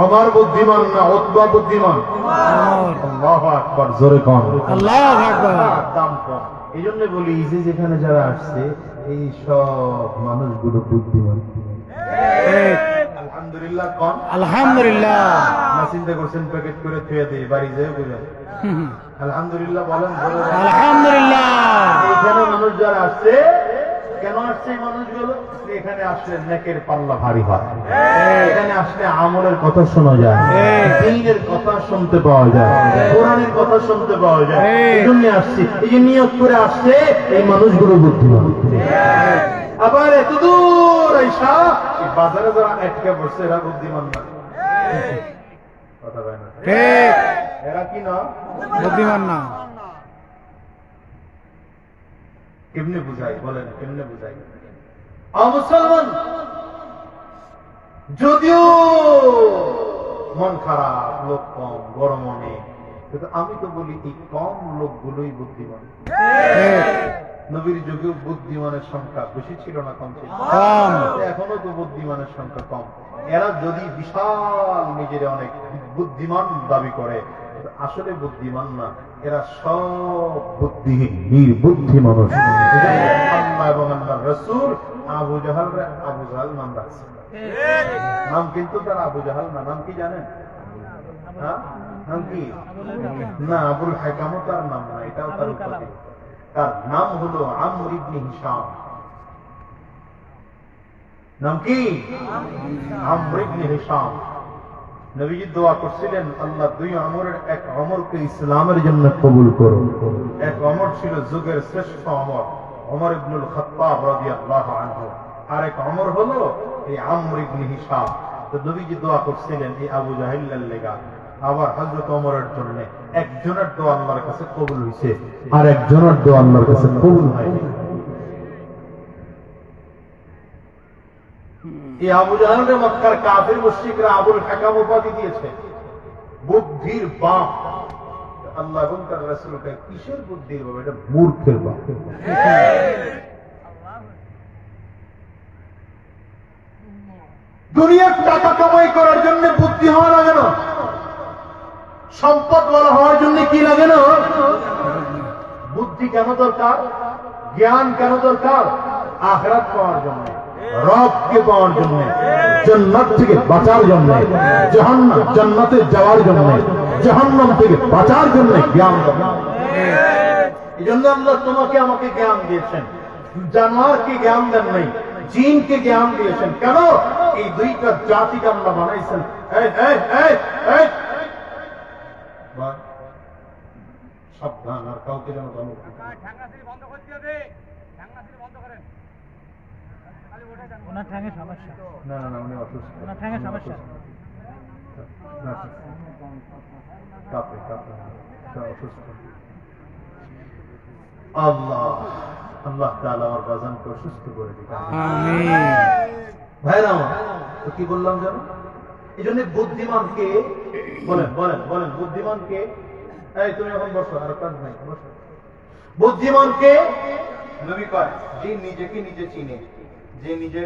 ওমর বুদ্ধিমান না, উতবা বুদ্ধিমান। ওমর। আল্লাহু আকবার, জোরে কোন আল্লাহু আকবার। দাম কম। এই জন্য বলি, এই যে যেখানে যারা আসছে এই সব মানুষগুলো বুদ্ধিমান। ঠিক, আলহামদুলিল্লাহ কোন। আলহামদুলিল্লাহ। না চিন্তা করছেন প্যাকেট করে থুয়ে দিই বাড়ি যেয়ে বুঝেন। আলহামদুলিল্লাহ বলেন, জোরে বলেন। আলহামদুলিল্লাহ। এইখানে মানুষ যারা আসছে কেন আসছে এই মানুষগুলো? এখানে আসলে নেকের পাল্লা ভারী হয়, এখানে আসলে আমলের কথা শোনা যায়, দ্বীনের কথা শুনতে পাওয়া যায়, কোরআনের কথা শুনতে পাওয়া যায়। এই জন্য আসছি, এই যে নিয়ত করে আসছে এই মানুষগুলো বুদ্ধিমান। আবার এত দূর আইসা এই বাজারে যারা আটকে পড়ছে এরা বুদ্ধিমান না। কথা বলে না, ঠিক, এরা কি না? বুদ্ধিমান না। কেমনে বুঝাই বলেন, কেমনে বুঝাই? মুসলমান যদিও মন খারাপ, লোক কম, গরম অনেক, কিন্তু আমি তো বলি এই কম লোকগুলোই বুদ্ধিমান। নবীর যুগেও বুদ্ধিমানের সংখ্যা বেশি ছিল না কম ছিল? কম। এখনো তো বুদ্ধিমানের সংখ্যা কম। এরা যদি বিশাল নিজের অনেক বুদ্ধিমান দাবি করে, আসলে বুদ্ধিমান না, এরা সব বুদ্ধিহীন, নির্বুদ্ধি মানুষ। আল্লাহ এবং আল্লাহর রাসূল আবু জাহালরে আবু জাহাল নাম রাখছে। নাম কিন্তু তার আবু জাহাল না। নাম কি জানেন? হ্যাঁ, নাম কি? না, আবুল হাকামও তার নাম না, এটাও তার উপাধি। তার নাম হলো আমর ইবনে হিশাম। নাম কি? আমর ইবনে হিশাম। নবীজি দোয়া করছিলেন, আল্লাহ দুই আমরের এক আমরকে ইসলামের জন্য কবুল করো। এক আমর ছিল যুগের শ্রেষ্ঠ আমর, ওমর ইবনুল খাত্তাব রাদিয়াল্লাহু আনহু। আর এক আমর হলো এই আমর ইবনে হিশাম। তো নবীজি দোয়া করছিলেন এই আবু জাহিলের লেগা। আবার হযরত ওমরের জন্য একজনের দোয়া আল্লাহর কাছে কবুল হইছে, আর একজনের দোয়া আল্লাহর কাছে কবুল হয়নি। এই আবু জাহলকে মক্কার কাফির মুশরিকরা আবুল হাকাম উপাধি দিয়েছে, বুদ্ধির বাপ। আল্লাহ এবং তার রাসূলকে কিসের বুদ্ধির বাপ? এটা মূর্খের বাপ। দুনিয়ার টাকা কামাই করার জন্য বুদ্ধি হওয়া লাগে না, সম্পদ বলা হওয়ার জন্য কি লাগে না? বুদ্ধি কেন দরকার? জ্ঞান কেন দরকার? আখিরাত পাওয়ার জন্য, রবকে পাওয়ার জন্য, জান্নাত থেকে বাঁচার জন্য, জাহান্নাম জান্নাতে যাওয়ার জন্য, জাহান্নাম থেকে বাঁচার জন্য জ্ঞান দরকার। এই জন্য আল্লাহ তোমাকে আমাকে জ্ঞান দিয়েছেন, জানোয়ারকে জ্ঞান দেন নাই, জিনকে জ্ঞান দিয়েছেন। কেন? এই দুইটা জাতিকে আল্লাহ বানাইছেন। সাবধান, আর কাউকে যেন ধমক দিতে না। না না না, উনি অসুস্থ। কাঁপে কাঁপে, অসুস্থ। আল্লাহ আল্লাহ তাআলা আমার বাজানকে অসুস্থ করে দিন। আমিন। ভাইরা আমার, তো কি বললাম জানো? এই জন্য বুদ্ধিমানকে বলেন বলেন বলেন, বুদ্ধিমানকে, এই তুমি এখন বসো, আর কাজ নাই, বসো। বুদ্ধিমানকে নবী কয় যে নিজেকে নিজে চিনে, যে নিজে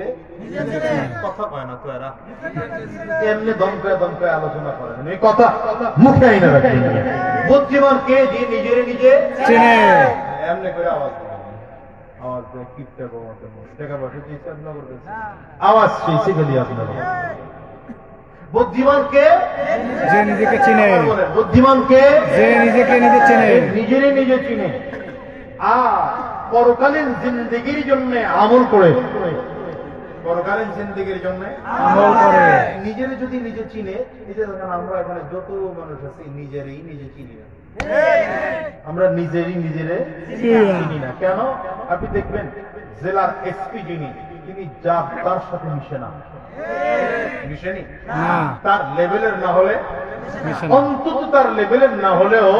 কথা কয় না তো এরা এমনি দমকায় দমকায় আলোচনা করে, এই কথা মুখে আইনা রাখবেন। বুদ্ধিমানকে যে নিজের নিজে চিনে, এমনি করে আওয়াজ দেয়, আওয়াজ দেয় কিপটা কমাতে টাকা পয়সা দিয়েছে আপনার করতেছে, আওয়াজ সেই গেলি আপনার। বুদ্ধিমানকে যে নিজেকে চিনে, বুদ্ধিমানকে যে নিজেকে নিজে চিনে, নিজেরই নিজে চিনে, আর পরকালীন জিন্দেগির জন্য আমল করে, পরকালীন জিন্দেগির জন্য আমল করে। নিজের যদি নিজে চিনে, নিজের আমরা এখানে যত মানুষ আছি নিজেরই নিজে চিনি না, আমরা নিজেরই নিজেরে চিনি না। কেন? আপনি দেখবেন জেলার এসপি যিনি, তিনি তার সাথে মিশে না, মিশেনি, তার লেভেলের না হলে, অন্তত তার লেভেলের না হলেও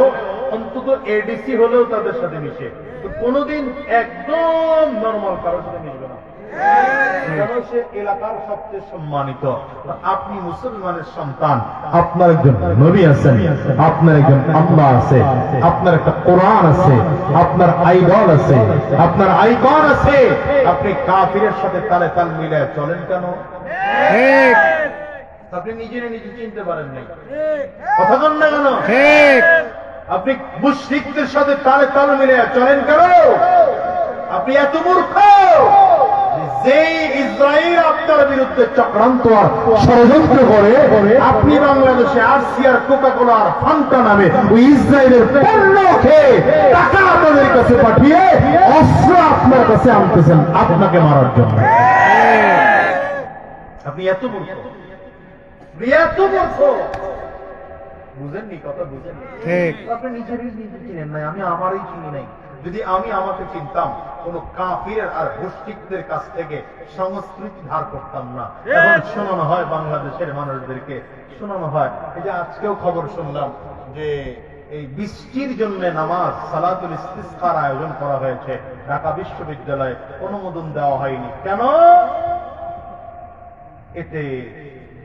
অন্তত এডিসি হলেও তাদের সাথে মিশে, তো কোনোদিন একদম নর্মাল কারোর সাথে মিশবে না। কেন? সে এলাকার সবচেয়ে সম্মানিত। আপনি মুসলমানের সন্তান, আপনার একজন নবী আছেন, আপনার একজন আল্লাহ আছে, আপনার একটা কোরআন আছে, আপনার আইডল আছে, আপনার আইকন আছে। আপনি কাফিরের সাথে তালে তাল মিলায় চলেন কেন? আপনি নিজেরে নিজে চিনতে পারেন নাই, কথা বলেন না কেন? আপনি মুশরিকদের সাথে তালে তাল মিলায় চলেন কেন? আপনি এত মূর্খ যে ইসরায়েল তার বিরুদ্ধে চক্রান্ত আর ষড়যন্ত্র করে আপনি বাংলাদেশে আরসি আর কোকা কোলা আর ফান্টা নামে ওই ইসরায়েলের পণ্য খেয়ে টাকা আপনাদের কাছে পাঠিয়ে অস্ত্র আপনার কাছে আনতেছেন আপনাকে মারার জন্য। আপনি এত মূর্খ, এত মূর্খ, বুঝেননি কথা, বুঝেন ঠিক। আপনি নিজেরই নিজে চিনেন নাই, আমি আমারই চিনি নাই। যদি আমি আমাকে চিনতাম কোন কাফির আর মুশরিকদের কাছ থেকে সংস্কৃতি ধার করতাম না। এখন শোনানো হয় বাংলাদেশের মানুষদেরকে, শোনানো হয়, এই যে আজকেও খবর শুনলাম যে এই বৃষ্টির জন্য নামাজ সালাতুল ইস্তিসকার আয়োজন করা হয়েছে, ঢাকা বিশ্ববিদ্যালয়ে অনুমোদন দেওয়া হয়নি কেন? এতে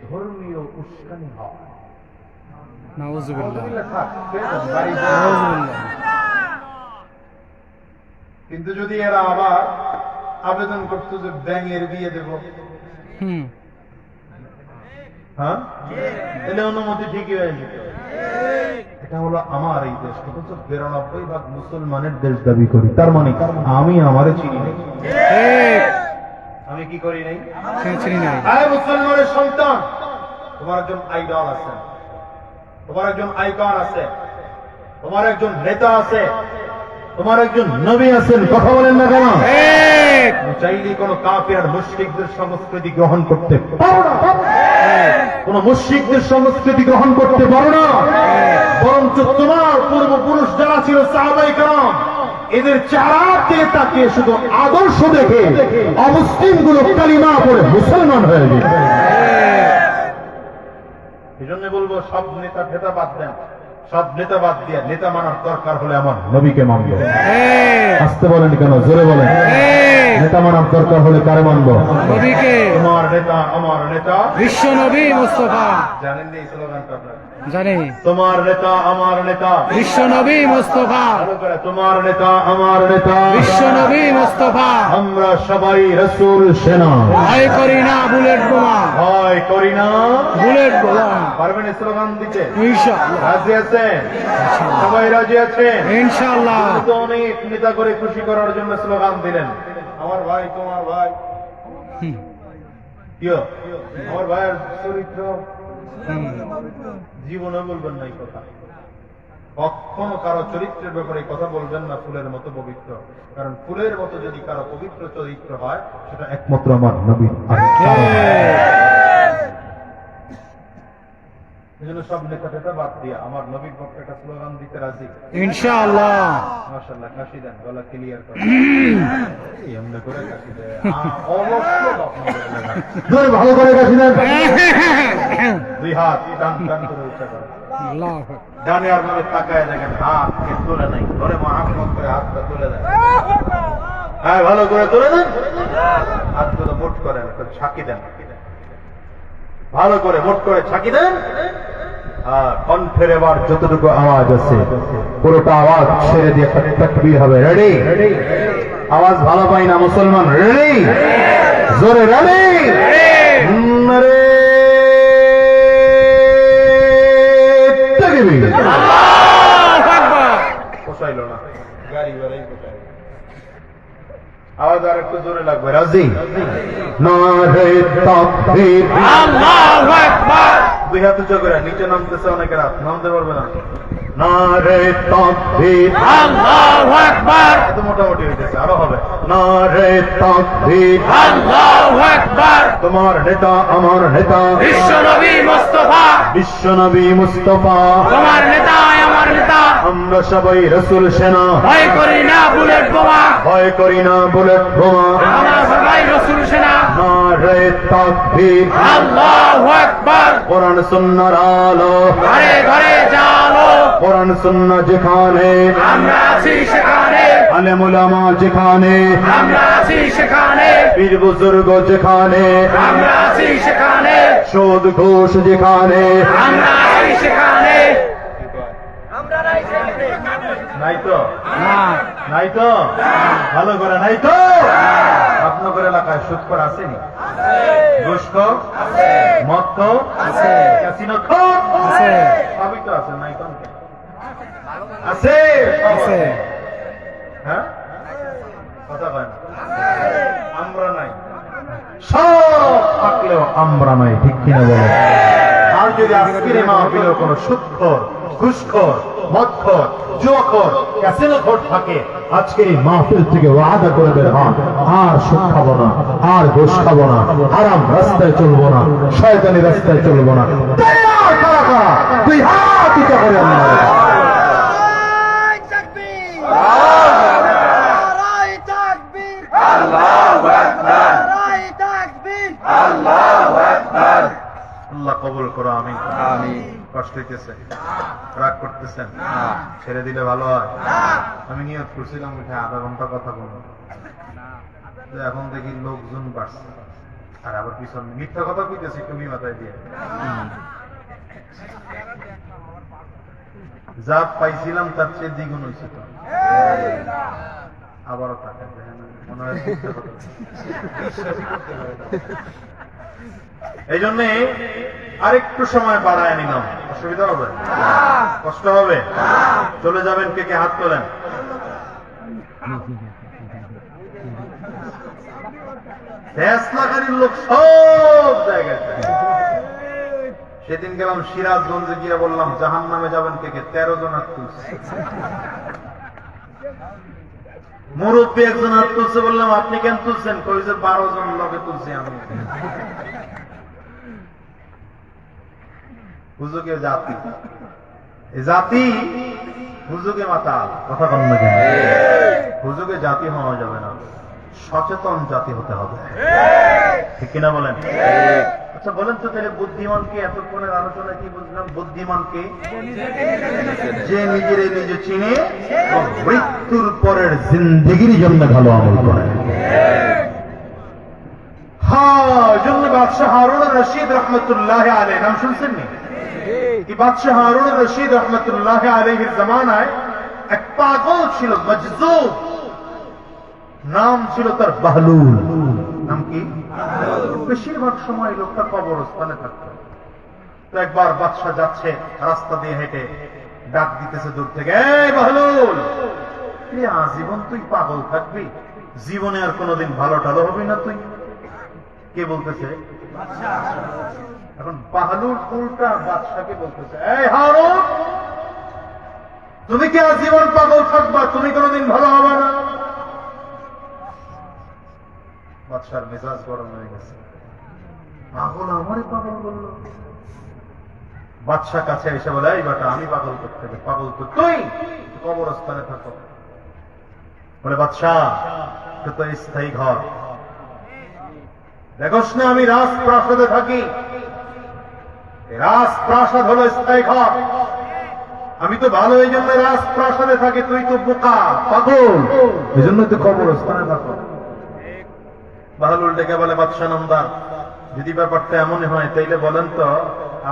ধর্মীয় উস্কানি হয়। নাউজুবিল্লাহ। থাক, বাড়ি যাও। নাউজুবিল্লাহ। কিন্তু যদি এরা আবার আবেদন করতো যে ব্যাঙের বিয়ে দেব, হুম। হ্যাঁ, তাহলে অনুমতি ঠিকই হয়ে যেত। এটা হলো আমার এই দেশ, অথচ 92% মুসলমানের দেশ দাবি করি। তার মানে আমি আমারে চিনি নাই। ঠিক। আমি কি করি নাই? চিনি নাই। আরে মুসলমানের সন্তান, তোমার একজন আইডল আছে, তোমার একজন আইকন আছে, তোমার একজন নেতা আছে, তোমার একজন নবী আছেন, কথা বলেন না কেন? ঠিক। চাইলে কোন কাফির আর মুশরিকদের সংস্কৃতি গ্রহণ করতে পারো না, কোন মুশরিকদের সংস্কৃতি গ্রহণ করতে পারো না, বরঞ্চ তোমার পূর্বপুরুষ যারা ছিল সাহাবায়ে কেরাম, এদের চেহারা দিয়ে তাকিয়ে শুধু আদর্শ দেখে অমুসলিম গুলো কালিমা পড়ে মুসলমান হয়ে যায়। এই জন্য বলবো সব নেতা ফেতা বাদ দেন, সব নেতা বাদ দিয়ে নেতা মানার দরকার হলে আমার নবীকে মানবো। আসতে বলেন কেন, জোরে বলেন। নেতা মানার দরকার হলে কারে মানবো? নবীকে। তোমার নেতা আমার নেতা বিশ্ব নবী মুস্তাফা। জানেন এই স্লোগানটা আপনারা? জানি। তোমার নেতা আমার নেতা বিশ্ব নবী মুস্তাফা। ভালো করে, তোমার নেতা আমার নেতা বিশ্ব নবী মুস্তাফা। আমরা সবাই রাসূল সেনা, ভয় করি না বুলেট বোমা। ভয় করি না বুলেট বোমা। পারবেন এই স্লোগান দিতে? ইনশাআল্লাহ। রাজি আছেন? সবাই রাজি আছেন? ইনশাআল্লাহ। আপনি তো অনেক নেতা করে খুশি করার জন্য স্লোগান দিলেন, আমার ভাই তোমার ভাই, হুম। কিও আমার ভাইয়ের চরিত্র হুম। জীবনে বলবেন না এই কথা, কখনো কারো চরিত্রের ব্যাপারে কথা বলবেন না ফুলের মতো পবিত্র, কারণ ফুলের মতো যদি কারো পবিত্র চরিত্র হয় সেটা একমাত্র আমার নবী। এই জন্য সব নেতা টেতা বাদ দিয়া আমার নবীর পক্ষে একটা স্লোগান দিতে রাজি। ইনশাআল্লাহ। মাশাআল্লাহ, কাশি দেন, গলা ক্লিয়ার করেন। এমনি করে কাশি দেন, অবশ্যই ভালো করে কাশি দেন। দুই হাত টান টান করে উঠে করেন, আল্লাহ। ডানে আর বামে তাকায় দেখেন, হাত তুলে নাই, ধরে মহাম্মদ করে হাতটা তুলে দেন। হ্যাঁ, ভালো করে তুলে দেন, হাতগুলো মোট করেন, ছাকি দেন, ভালো করে মোট করে ছাকি দেন। কণ্ঠের এবার যতটুকু আওয়াজ আছে পুরোটা আওয়াজ ছেড়ে দিয়ে একটা তাকবীর হবে। রেডি? আওয়াজ ভালো পাই না মুসলমান, রেডি? জোরে রেডি? রে তাকবীর। আল্লাহু আকবার। পোষাইল না, গাড়ি বাড়াই পোষাইল। আওয়াজ আর একটু জোরে লাগবে। রাজি? নারে তাকবীর। আল্লাহু আকবার। দুই হাত উঁচু করে, নিচে নামতেছে অনেকের হাত, নামতে পারবে না। নারে তাকবীর। আল্লাহু আকবার। এত মোটামুটি হইতেছে, আরো হবে। নারে তাকবীর। আল্লাহু আকবার। তোমার নেতা আমার নেতা বিশ্ব নবী মুস্তাফা। বিশ্ব নবী মুস্তাফা, তোমার নেতা আমার নেতা। আমরা সবাই রাসূল সেনা, ভয় করি না বুলেট বোমা। ভয় করি না বুলেট বোমা। আমরা সবাই রাসূল সেনা। নারে তাকবীর। আল্লাহু আকবার। কোরআন সুন্নাহর আলো, ঘরে ঘরে জালো। কোরআন সুন্নাহ যেখানে, আমরা আছি সেখানে। আলেম উলামা যেখানে, আমরা আছি সেখানে। পীর বুজুর্গ যেখানে, আমরা আছি সেখানে। সুদ ঘুষ যেখানে, আমরা আছি সেখানে। নাই তো, না। নাই তো, ভালো করে নাই তো। আপনাদের এলাকায় সুদখোর আসেনি? ঘুষখোর মদ তো আছে। ক্যাসিনো খোর আছে। সবই তো আছে, নাই তো আছে, আছে। হ্যাঁ, কথা কয় না। আমরা নাই, সব থাকলেও আমরা নাই, ঠিক কিনা বলে? আর যদি আজকের এই মাহফিলেও কোনো সুদখোর, ঘুষখোর, মদখোর, জুয়াখোর, ক্যাসিনোখোর থাকে, আজকের এই মাহফিল থেকে ওয়াদা করে বের হন, আর সুদ খাবো না, আর ঘুষ খাবো না, হারাম রাস্তায় চলবো না, শয়তানি রাস্তায় চলবো না। তৈয়ার কারা কারা? দুই হাত উঁচা করে আল্লাহ আল্লাহ কবুল করো। আমি কষ্ট হইতেছে, রাগ করতেছেন, ছেড়ে দিলে ভালো হয়। আমি নিয়ত করছিলাম উঠে আধা ঘন্টা কথা বলবো, এখন দেখি লোকজন বাড়ছে, আর আবার পিছন মিথ্যা কথা কইতেছি তুমি মাথায় দিয়ে। যা পাইছিলাম তার চেয়ে দ্বিগুণ হয়েছে, তো আবারও টাকা মনে হয় মিথ্যা কথা। এই জন্যে আরেকটু সময় বাড়ায় নিলাম। অসুবিধা হবে? কষ্ট হবে? চলে যাবেন, কে কে হাত তোলেন। ফেসলাকারীর লোক সব জায়গায়। সেদিন গেলাম সিরাজগঞ্জে, গিয়ে বললাম জাহান নামে যাবেন কে কে, 13 জন হাত তুলছে। মুরব্বী একজন হাত তুলছে, বললাম আপনি কেন তুলছেন? কইছে 12 জন লোকে তুলছি আমি। হুজুগে জাতি, এই জাতি হুজুগে মাতা, কথা বল না কেন? হুজুগে জাতি হওয়া যাবে না, সচেতন জাতি হতে হবে, ঠিক কিনা বলেন? আচ্ছা বলেন তো তাহলে বুদ্ধিমানকে, এতক্ষণের আলোচনা কি বুঝলাম? বুদ্ধিমানকে যে নিজের নিজে চিনে মৃত্যুর পরের জিন্দেগির জন্য ভালো আমল করে। হ্যাঁ, জন্য বাদশাহ হারুন রশিদ রহমতুল্লাহ আলাইহি, নাম শুনছেন নি? কি বাদশাহ হারুন রশিদ রহমতুল্লাহ আলাইহির জামানায় এক পাগল ছিল, মজজুব, নাম ছিল তার বাহলুল। নাম কি? বেশিরভাগ সময় লোকটা কবরস্থানে থাকত। তো একবার বাদশাহ যাচ্ছে, রাস্তা দিয়ে হেঁটে ডাক দিতেছে দূর থেকে, এই বাহলুল, তুই আজীবন তুই পাগল থাকবি? জীবনে আর কোনোদিন ভালো টালো হবি না তুই? কে বলতেছে? এখন বাহলুল উল্টা বাদশাকে বলতেছে, এই হারুন, তুমি কি আজীবন পাগল থাকবা? তুমি কোনোদিন ভালো হবে না। বাদশার মেজাজ গরম হয়ে গেছে, পাগল আমারই পাগল বলল। বাদশাহ কাছে এসে বলে, এই বেটা, আমি পাগল করতে হবে? পাগল তো তুই, কবরস্থানে থাকো। বলে বাদশাহ, তো স্থায়ী ঘর দেখোস না, আমি রাজপ্রাসাদে থাকি, রাজপ্রাসাদ হলো স্থায়ী ঘর। আমি তো ভালো, এই জন্য রাজপ্রাসাদে থাকি, তুই তো বোকা পাগল, এই জন্য তুই কবরস্থানে থাকো। বাহলুল ডেকে বলে, বাদশাহ নামদার, যদি ব্যাপারটা এমনই হয় তাইলে বলেন তো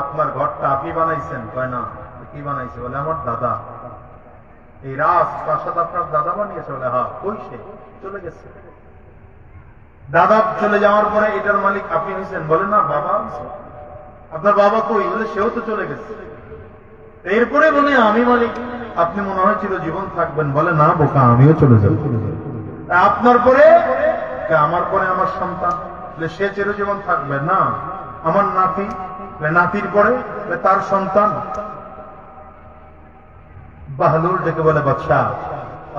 আপনার ঘরটা আপনি বানাইছেন? কয় না। কি বানাইছে? বলে আমার দাদা। এই রাজপ্রাসাদ আপনার দাদা বানিয়েছে? বলে হ্যাঁ। কই সে? চলে গেছে। দাদা চলে যাওয়ার পরে এটার মালিক আপনি হয়েছেন? বলে না, বাবা। আপনার বাবা কই? বলে সেও তো চলে গেছে। এরপরে বলে আমি মালিক। আপনি মনে হয় চিরজীবন থাকবেন? বলে না বোকা, আমিও চলে যাব। আপনার পরে? আমার পরে আমার সন্তান। সে চিরজীবন থাকবে না। আমার নাতি? নাতির পরে? তার সন্তান। বাহলুল ডেকে বলে, বাদশাহ,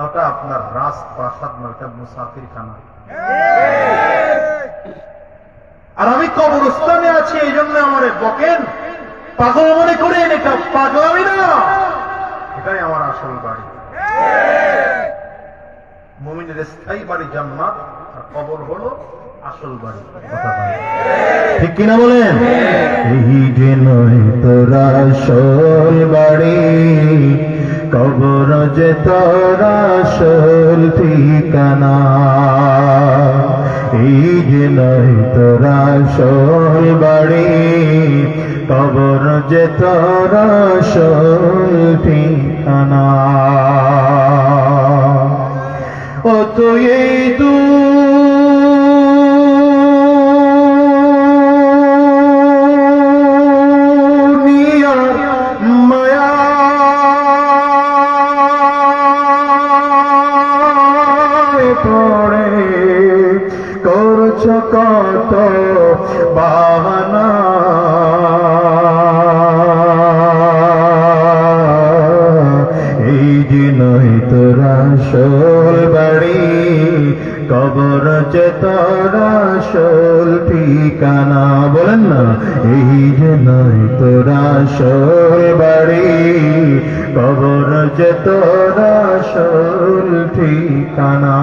ওটা আপনার রাজপ্রাসাদ নয়, এটা মুসাফির খানা। আর আমি কবরস্থানে আছি, এই জন্য আমার বকেন, পাগল মনে করেন। এটা পাগলামি না, এটাই আমার আসল বাড়ি। মুমিনের স্থায়ী বাড়ি জান্নাত, আর কবর হলো আসল বাড়ি। ঠিক কিনা বলেন? এই যে নয় তোরা আসল বাড়ি, কবর যে তোরা আসল ঠিকানা। এই যে নয় তোরা আসল বাড়ি, কবর যে তোরা আসল ঠিকানা। ও তো এই কত বাহানা। এই যে নয় তোর আসল বাড়ি, কবর যে তোর আসল ঠিকানা। বলেন না, এই যে নয় তোর আসল বাড়ি, কবর যে তোর আসল ঠিকানা।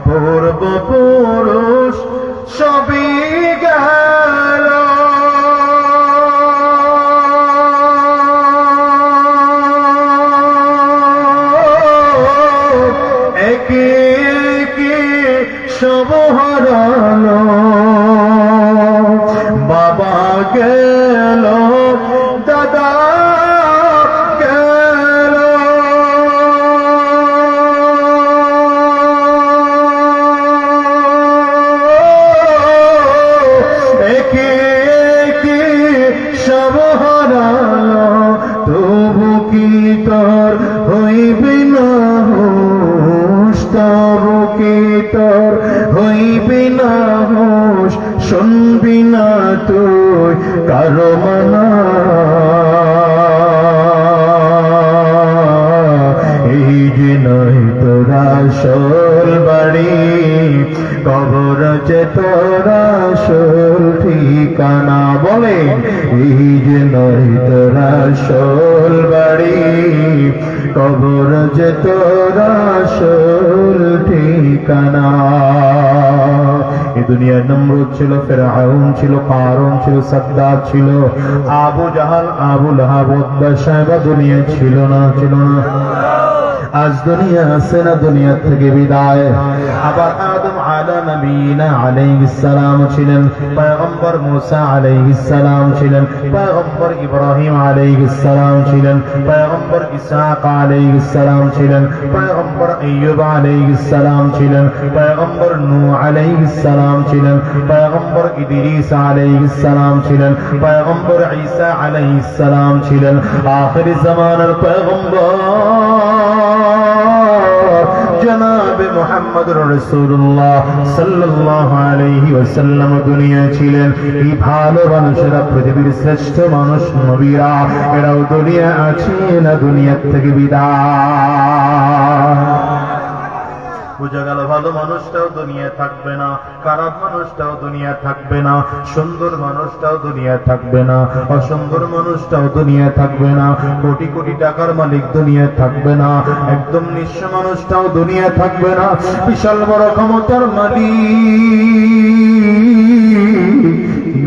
পূর্বপুরুষ সবই গেল, একে একে সব হারালো। বাবা গেল, দাদা গেল, একে একে সব হারালো। তবু কি তোর হইবে না হুঁশ, তবু কি তোর হইবে না হুঁশ, শুনবি না তুই কারো মানা। এই যে নয় তোর আসল বাড়ি, কবর যে তোর আসল ঠিকানা। বলে, এই যে নয় তোর আসল বাড়ি, কবর যে তোর আসল ঠিকানা। এই দুনিয়ার নমরুদ ছিল, ফিরআউন ছিল, কারুন ছিল, সাদ্দাত ছিল, আবু জাহাল, আবু লাহাব, উতবা, সাইবা দুনিয়া ছিল না? ছিল না? আজ দুনিয়া আছে না? দুনিয়া থেকে বিদায়। আবার আদম আলা নবীনা আলাইহিস সালাম ছিলেন, পয়গম্বর মুসা আলাইহিস সালাম ছিলেন, পয়গম্বর ইব্রাহিম আলাইহিস সালাম ছিলেন, পয়গম্বর ইসহাক আলাইহিস সালাম ছিলেন, পয়গম্বর আইয়ুব আলাইহিস সালাম ছিলেন, পয়গম্বর নূহ আলাইহিস সালাম ছিলেন, পয়গম্বর ইদ্রিস আলাইহিস সালাম ছিলেন, পয়গম্বর ঈসা আলাইহিস সালাম ছিলেন। আখির জামানার পয়গম্বর জনাবে মুহাম্মদুর রাসূলুল্লাহ সাল্লাল্লাহু আলাইহি ওয়াসাল্লাম দুনিয়া ছিলেন। এই ভালো মানুষেরা, পৃথিবীর শ্রেষ্ঠ মানুষ নবীরা, এরাও দুনিয়া আছে না? দুনিয়া থেকে বিদায়। বুঝা গেল, ভালো মানুষটাও দুনিয়া থাকবে না, খারাপ মানুষটাও দুনিয়া থাকবে না, সুন্দর মানুষটাও দুনিয়া থাকবে না, অসুন্দর মানুষটাও দুনিয়া থাকবে না, কোটি কোটি টাকার মালিক দুনিয়া থাকবে না, একদম নিঃস্ব মানুষটাও দুনিয়া থাকবে না, বিশাল বড় ক্ষমতার মালিক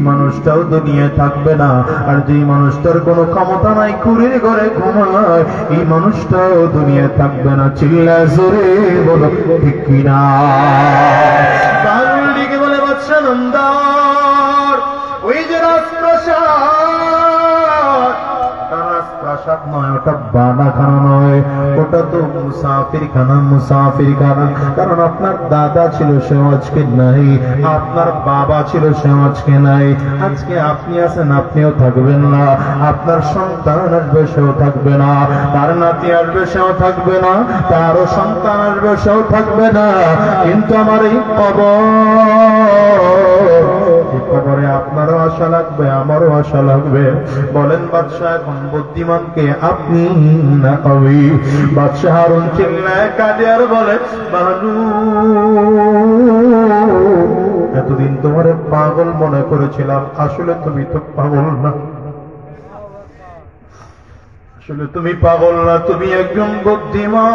মানুষটাও দুনিয়া থাকবে না। আর যেই মানুষটার কোনো ক্ষমতা নাই, কুড়ির ঘরে ঘুমায়, এই মানুষটাও দুনিয়া থাকবে না। চিল্লা জোরে বলো ঠিক কিনা? বাংলার দিকে বলে বাদশা নন্দার, ওই যে রাজপ্রাসাদ, রাজপ্রাসাদ নয়, ওটা বানাখানা নয়, ওটা তো মুসাফির খানা। মুসাফির খানা, কারণ আপনার দাদা ছিল, সে আজকে নাই, আপনার বাবা ছিল, সে আজকে নাই। আজকে আপনি আছেন, আপনিও থাকবেন না, আপনার সন্তান আসবে, সেও থাকবে না, তার নাতি আসবে, সেও থাকবে না, তারও সন্তান আসবে, সেও থাকবে না। কিন্তু আমার এই কবরে আপনারও আশা লাগবে, আমারও আশা লাগবে। বলেন বাদশাহ এখন বুদ্ধিমানকে, আপনি না আমি? বাদশাহ হারুন চিল্লায় কাঁদে আর বলে, বালু, এতদিন তোমারে পাগল মনে করেছিলাম, আসলে তুমি তো পাগল না, আসলে তুমি পাগল না, তুমি একজন বুদ্ধিমান।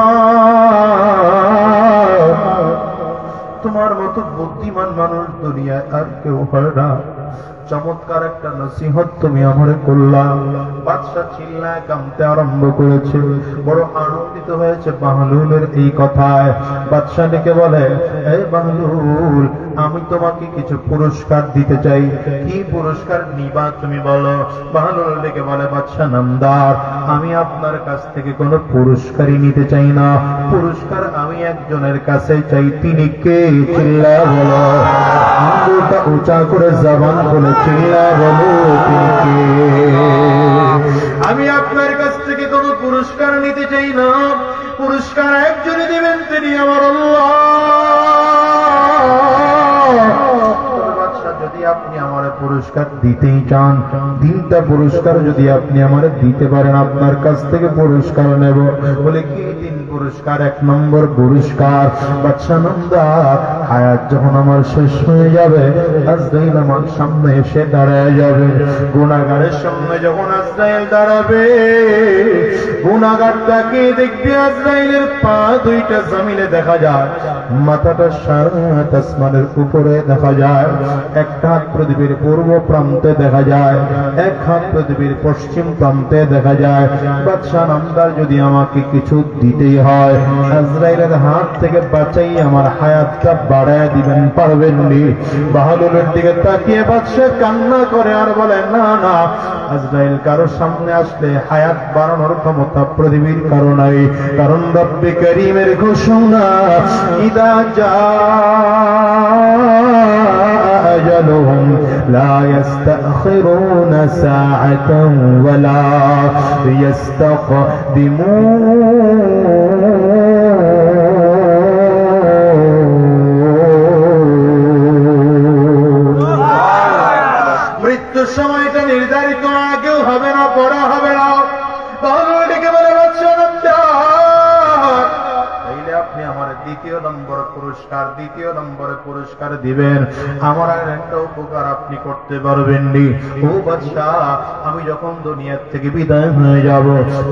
তোমার মতো বুদ্ধিমান মানুষ দুনিয়ায় আর কেউ হয় না। চমৎকার একটা নসিহত তুমি আমারে করলাম। বাদশা চিল্লায় কাঁদতে আরম্ভ করেছে, বড় আনন্দিত হয়েছে বাহলুলের এই কথায়। বাদশা ডেকে বলে, এই বাহলুল, আমি তোমাকে কিছু পুরস্কার দিতে চাই, কি পুরস্কার নিবা তুমি বলো? বাহলুল ডেকে বলে, বাদশা নামদার, আমি আপনার কাছ থেকে কোনো পুরস্কারই নিতে চাই না, পুরস্কার আমি একজনের কাছে চাই। তিনি কে? চিল্লা বলো, আঙ্গুলটা উঁচা করে জবান বলে চিল্লা বলো, তিনি কে? আমি আপনার কাছ থেকে কোনো পুরস্কার নিতে চাই না, পুরস্কার একজনে দিবেন, তিনি আমার আল্লাহ। পুরস্কার দিতেই চান, 3টা পুরস্কার যদি আপনি আমারে দিতে পারেন আপনার কাছ থেকে পুরস্কার নেব। বলে কি 3 পুরস্কার? 1 নম্বর পুরস্কার, বাদশা নামদার হায়াত যখন আমার শেষ হয়ে যাবে আজরাইল আমার সামনে এসে দাঁড়ায় যাবে। গুনাহগারের সামনে যখন আজরাইল দাঁড়াবে, গুনাহগার তাকিয়ে দেখবে আজরাইলের পা 2টা জমিনে দেখা যায়, মাথাটা সাত আসমানের উপরে দেখা যায়, একটা হাত পৃথিবীর পূর্ব প্রান্তে দেখা যায়, এক হাত পৃথিবীর পশ্চিম প্রান্তে দেখা যায়। বাদশা নামদার যদি আমাকে কিছু দিতেই হয় আজরাইলের হাত থেকে বাঁচাই আমার হায়াতটা বাড়ায় দিবেন, পারবেন নি? বাহাদুরের দিকে তাকিয়ে বাদশা কান্না করে আর বলে, না না, আজরাইল কারো সামনে আসলে হায়াত বাড়ানোর ক্ষমতা পৃথিবীর কারো নাই। কারণ রব্বে করিমের ঘোষণা, ইদা আজালুহুম লা ইস্তাখিরুনা সাআতান ওয়ালা ইস্তাকদিমুন। মৃত্যুর সময়টা নির্ধারিত আগেও হবে না, পড়া হবে না। তাহলে ডেকে বলে, বাদশা নামদার, তাইলে আপনি আমার 2য় নম্বর পুরস্কার দিবেন। আমার আর একটা উপকার আপনি করতে পারবেন নি। ও বাদশা, আমি যখন দুনিয়া থেকে বিদায় হয়ে যাব,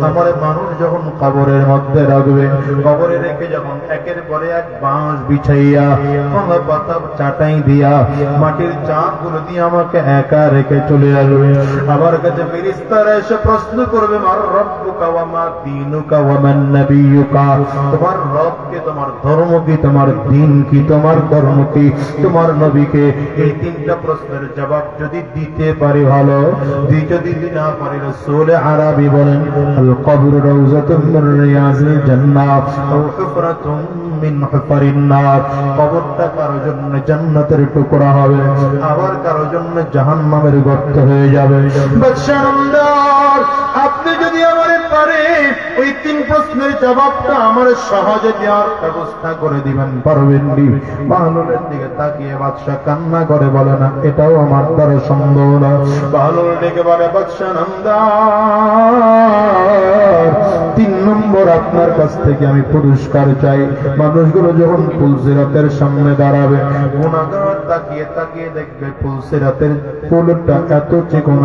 আমার মানুষ যখন কবরের মধ্যে রাখবে, কবরে রেখে যখন একের পরে এক বাঁশ বিছাইয়া পাতা চাটাই দিয়া মাটির চাঁদগুলো দিয়ে আমাকে একা রেখে চলে আসবে, আমার কাছে ফেরেশতারা এসে প্রশ্ন করবে, মার রব্বুকা ওয়া মা দীনুকা ওয়া মান নাবিয়ুকা, তোমার রব কে, তোমার ধর্ম কি, তোমার দ্বীন কি, তোমার কর্ম কি, তোমার নবীকে। এই 3টা প্রশ্নের জবাব যদি দিতে পারি ভালো, যদি না পারি, রাসূল আরবি বলেন, আল কবরু রাউযাতুম মিন রিয়াজিল জান্নাহ আও হুফরাতুম মিন হুফারিন নার। কবরটা কারো জন্য জান্নাতের টুকরা হবে, আবার কারো জন্য জাহান্নামের গর্ত হয়ে যাবে। বাদশা নামদার, আপনি যদি আমারে পারে ওই 3 প্রশ্নের জবাবটা আমার সহজে দেওয়ার ব্যবস্থা করে দিবেন, পারবেন নি? বাহলুলের দিকে তাকিয়ে বাদশা কান্না করে বলে, না, এটাও আমার দ্বারা সম্ভব না। বাহলুল ডেকে বলে, বাদশা নামদার, 3 নম্বর আপনার কাছ থেকে আমি পুরস্কার চাই। মানুষগুলো যখন ফুলসিরাতের সামনে দাঁড়াবে, গুনাহগার তাকিয়ে তাকিয়ে দেখবে ফুলসিরাতের ফুলটা এত চিকন,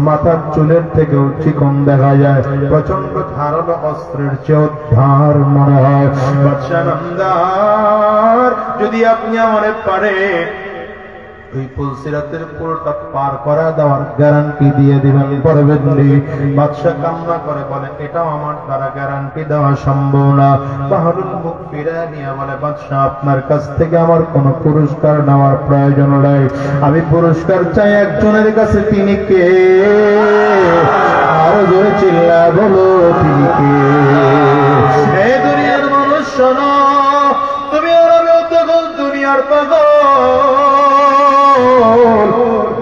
মাথার চুলের থেকেও চিকন দেখা যায়, প্রচন্ড ধারালো অস্ত্রের চেয়েও ধার মনে হয়। বাদশা নামদার, যদি আপনি আমারে পারে ওই ফুলসিরাতের পুলটা পার করা দেওয়ার গ্যারান্টি দিয়ে দিবেন, পারবেন নি? বাদশা কান্না করে বলে, এটাও আমার দ্বারা গ্যারান্টি দেওয়া সম্ভব না। বাহলুল মুখ ফিরিয়ে নিয়ে বলে, বাদশা, আপনার কাছ থেকে আমার কোনো পুরস্কার নেওয়ার প্রয়োজন নাই। আমি পুরস্কার চাই একজনের কাছে, তিনি কে? আরো জোরে চিল্লা বলো, তিনি কে? এই দুনিয়ার মানুষ শোনো, তুমি আর আমিও তখন দুনিয়ার পাগল।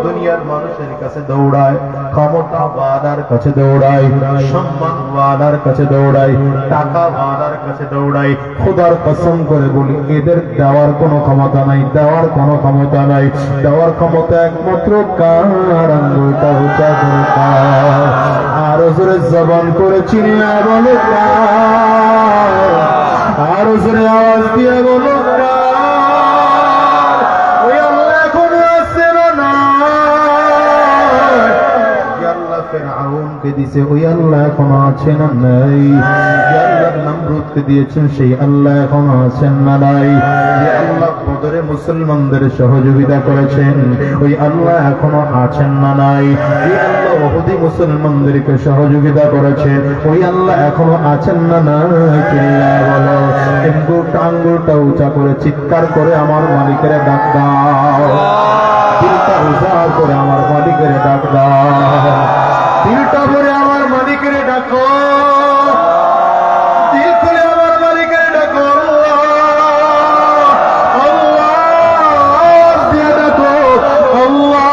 দুনিয়ার মানুষের কাছে দৌড়ায়, ক্ষমতা ওয়ালার কাছে দৌড়ায়, সম্মান ওয়ালার কাছে দৌড়ায়, টাকা ওয়ালার কাছে দৌড়ায়। খোদার কসম করে বলি, এদের দেওয়ার কোনো ক্ষমতা নাই, দেওয়ার কোনো ক্ষমতা নাই। দেওয়ার ক্ষমতা একমাত্র কার? আঙ্গুলটা উঁচা করে কার? আরো জোরে জবান করে চিল্লা বলো কার? আরো জোরে আওয়াজ দিয়ে বলো কার? ফেরাউনকে দিয়েছে ওই আল্লাহ এখনো আছেন না নাই? যে আল্লাহ নমরুদকে দিয়েছেন সেই আল্লাহ এখনো আছেন না নাই? যে আল্লাহ বদরে মুসলমানদের সহযোগিতা করেছেন ওই আল্লাহ এখনো আছেন না নাই? যে আল্লাহ উহুদে মুসলমানদেরকে সহযোগিতা করেছেন ওই আল্লাহ এখনো আছেন না নাই? চিল্লা বলো, আঙ্গুলটা উঁচা করে চিৎকার করে আমার মালিকের ডাক দাও, দিলটা উঁচা করে আমার মালিকের ডাক দাও, দিলটা ভরে আমার মালিকের ডাকো, দিল খুলে আমার মালিকের ডাকো, আল্লাহ দিয়ে ডাকো, আল্লাহ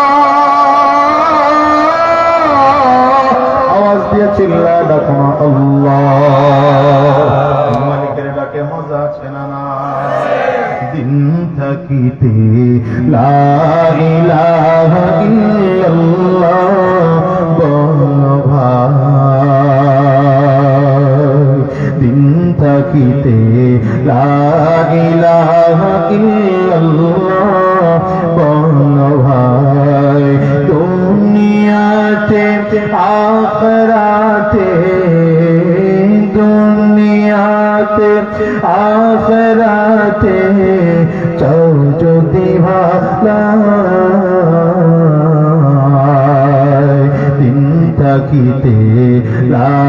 আওয়াজ দিয়ে চিল্লা ডাকো না, আল্লাহ। মালিকের ডাকে মজা আছে না? দিন থাকিতে লা ইলাহা ইল্লাল্লাহ বলো ভাই দিন থাকিতে লা ইলাহা ইল্লাল্লাহ বলো ভাই দুনিয়াতে আখিরাতে দুনিয়াতে আখিরাতে চাও যদি ভালাই দিন থাকিতে লা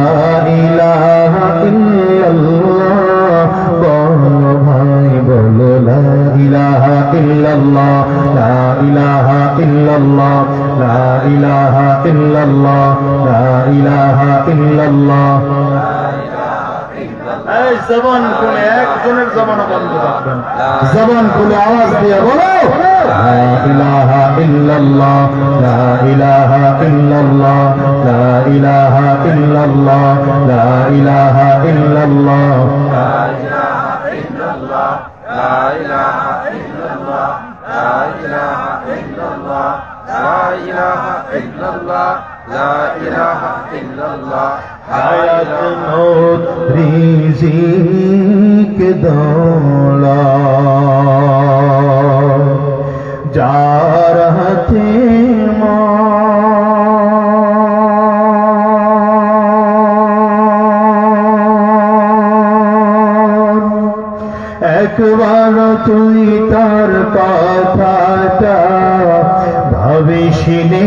ইলাহা ইল্লাল্লাহ বলো ভাই বলো লা ইলাহা ইল্লাল্লাহ লা ইলাহা ইল্লাল্লাহ লা ইলাহা ইল্লাল্লাহ লা ইলাহা ইল্লাল্লাহ এই জবান খুলে একজনের জবানও বন্ধ রাখবেন জবান খুলে আওয়াজ দিয়ে বলো লা ইলাহা ইল্লাল্লাহ লা ইলাহা ইল্লাল্লাহ লা ইলাহা ইল্লাল্লাহ লা ইলাহা ইল্লাল্লাহ লা ইলাহা ইল্লাল্লাহ লা ইলাহা ইল্লাল্লাহ লা ইলাহা ইল্লাল্লাহ লা ইলাহা ইল্লাল্লাহ লা ইলাহা ইল্লাল্লাহ হায়াত মৌত রিজিক দৌলত যার হাতে একবার তুই তার কথাটা ভাবিসিনে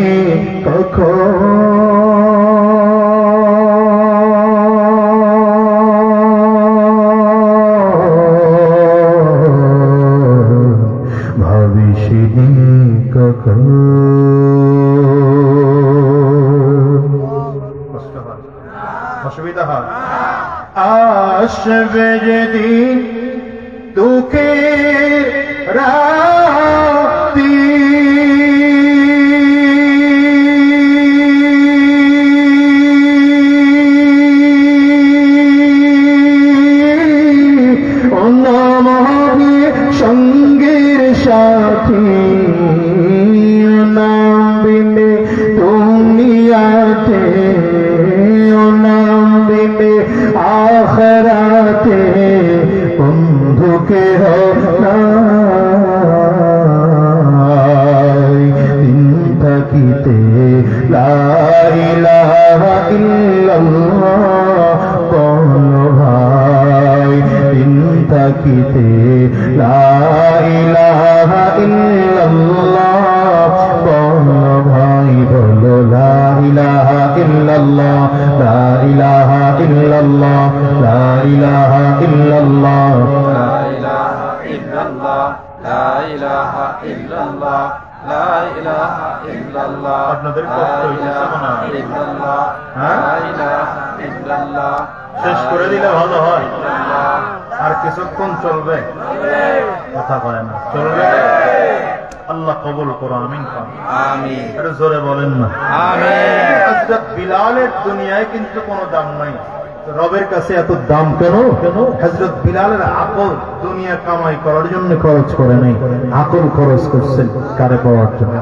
ভাবিসিনে অসুবিধা হয় আসবে যেদিন দুঃখের রাতি অন্যমহাবি সঙ্গের সাথী নাম বিনে দুনিয়াতে নাম বিনে আখিরাতে বন্ধুকে দিন থাকিতে লা ইলাহা ইল্লাল্লাহ বলো ভাই দিন থাকিতে লা ইলাহা ইল্লাল্লাহ বলো ভাই বলো লা ইলাহা ইল্লাল্লাহ লা ইলাহা ইল্লাল্লাহ লা ইলাহা ইল্লাল্লাহ লা ইলাহা ইল্লাল্লাহ লা ইলাহা ইল্লাল্লাহ লা ইলাহা ইল্লাল্লাহ আপনাদের কষ্ট হইছে মনে হয় হ্যাঁ লা ইলাহা ইল্লাল্লাহ শেষ করে দিলে ভালো হয় আর কিছুক্ষণ চলবে কথা বলে না চলবে আল্লাহ কবুল করো আমিন আমিন আরে জোরে বলেন না আমিন হযরত বিলালের দুনিয়ায় কিন্তু কোনো দাম নাই রবের কাছে এত দাম কেন হযরত বিলালের আকল দুনিয়া কামাই করার জন্য খরচ করে নাই আকল খরচ করছেন কারে পাওয়ার জন্য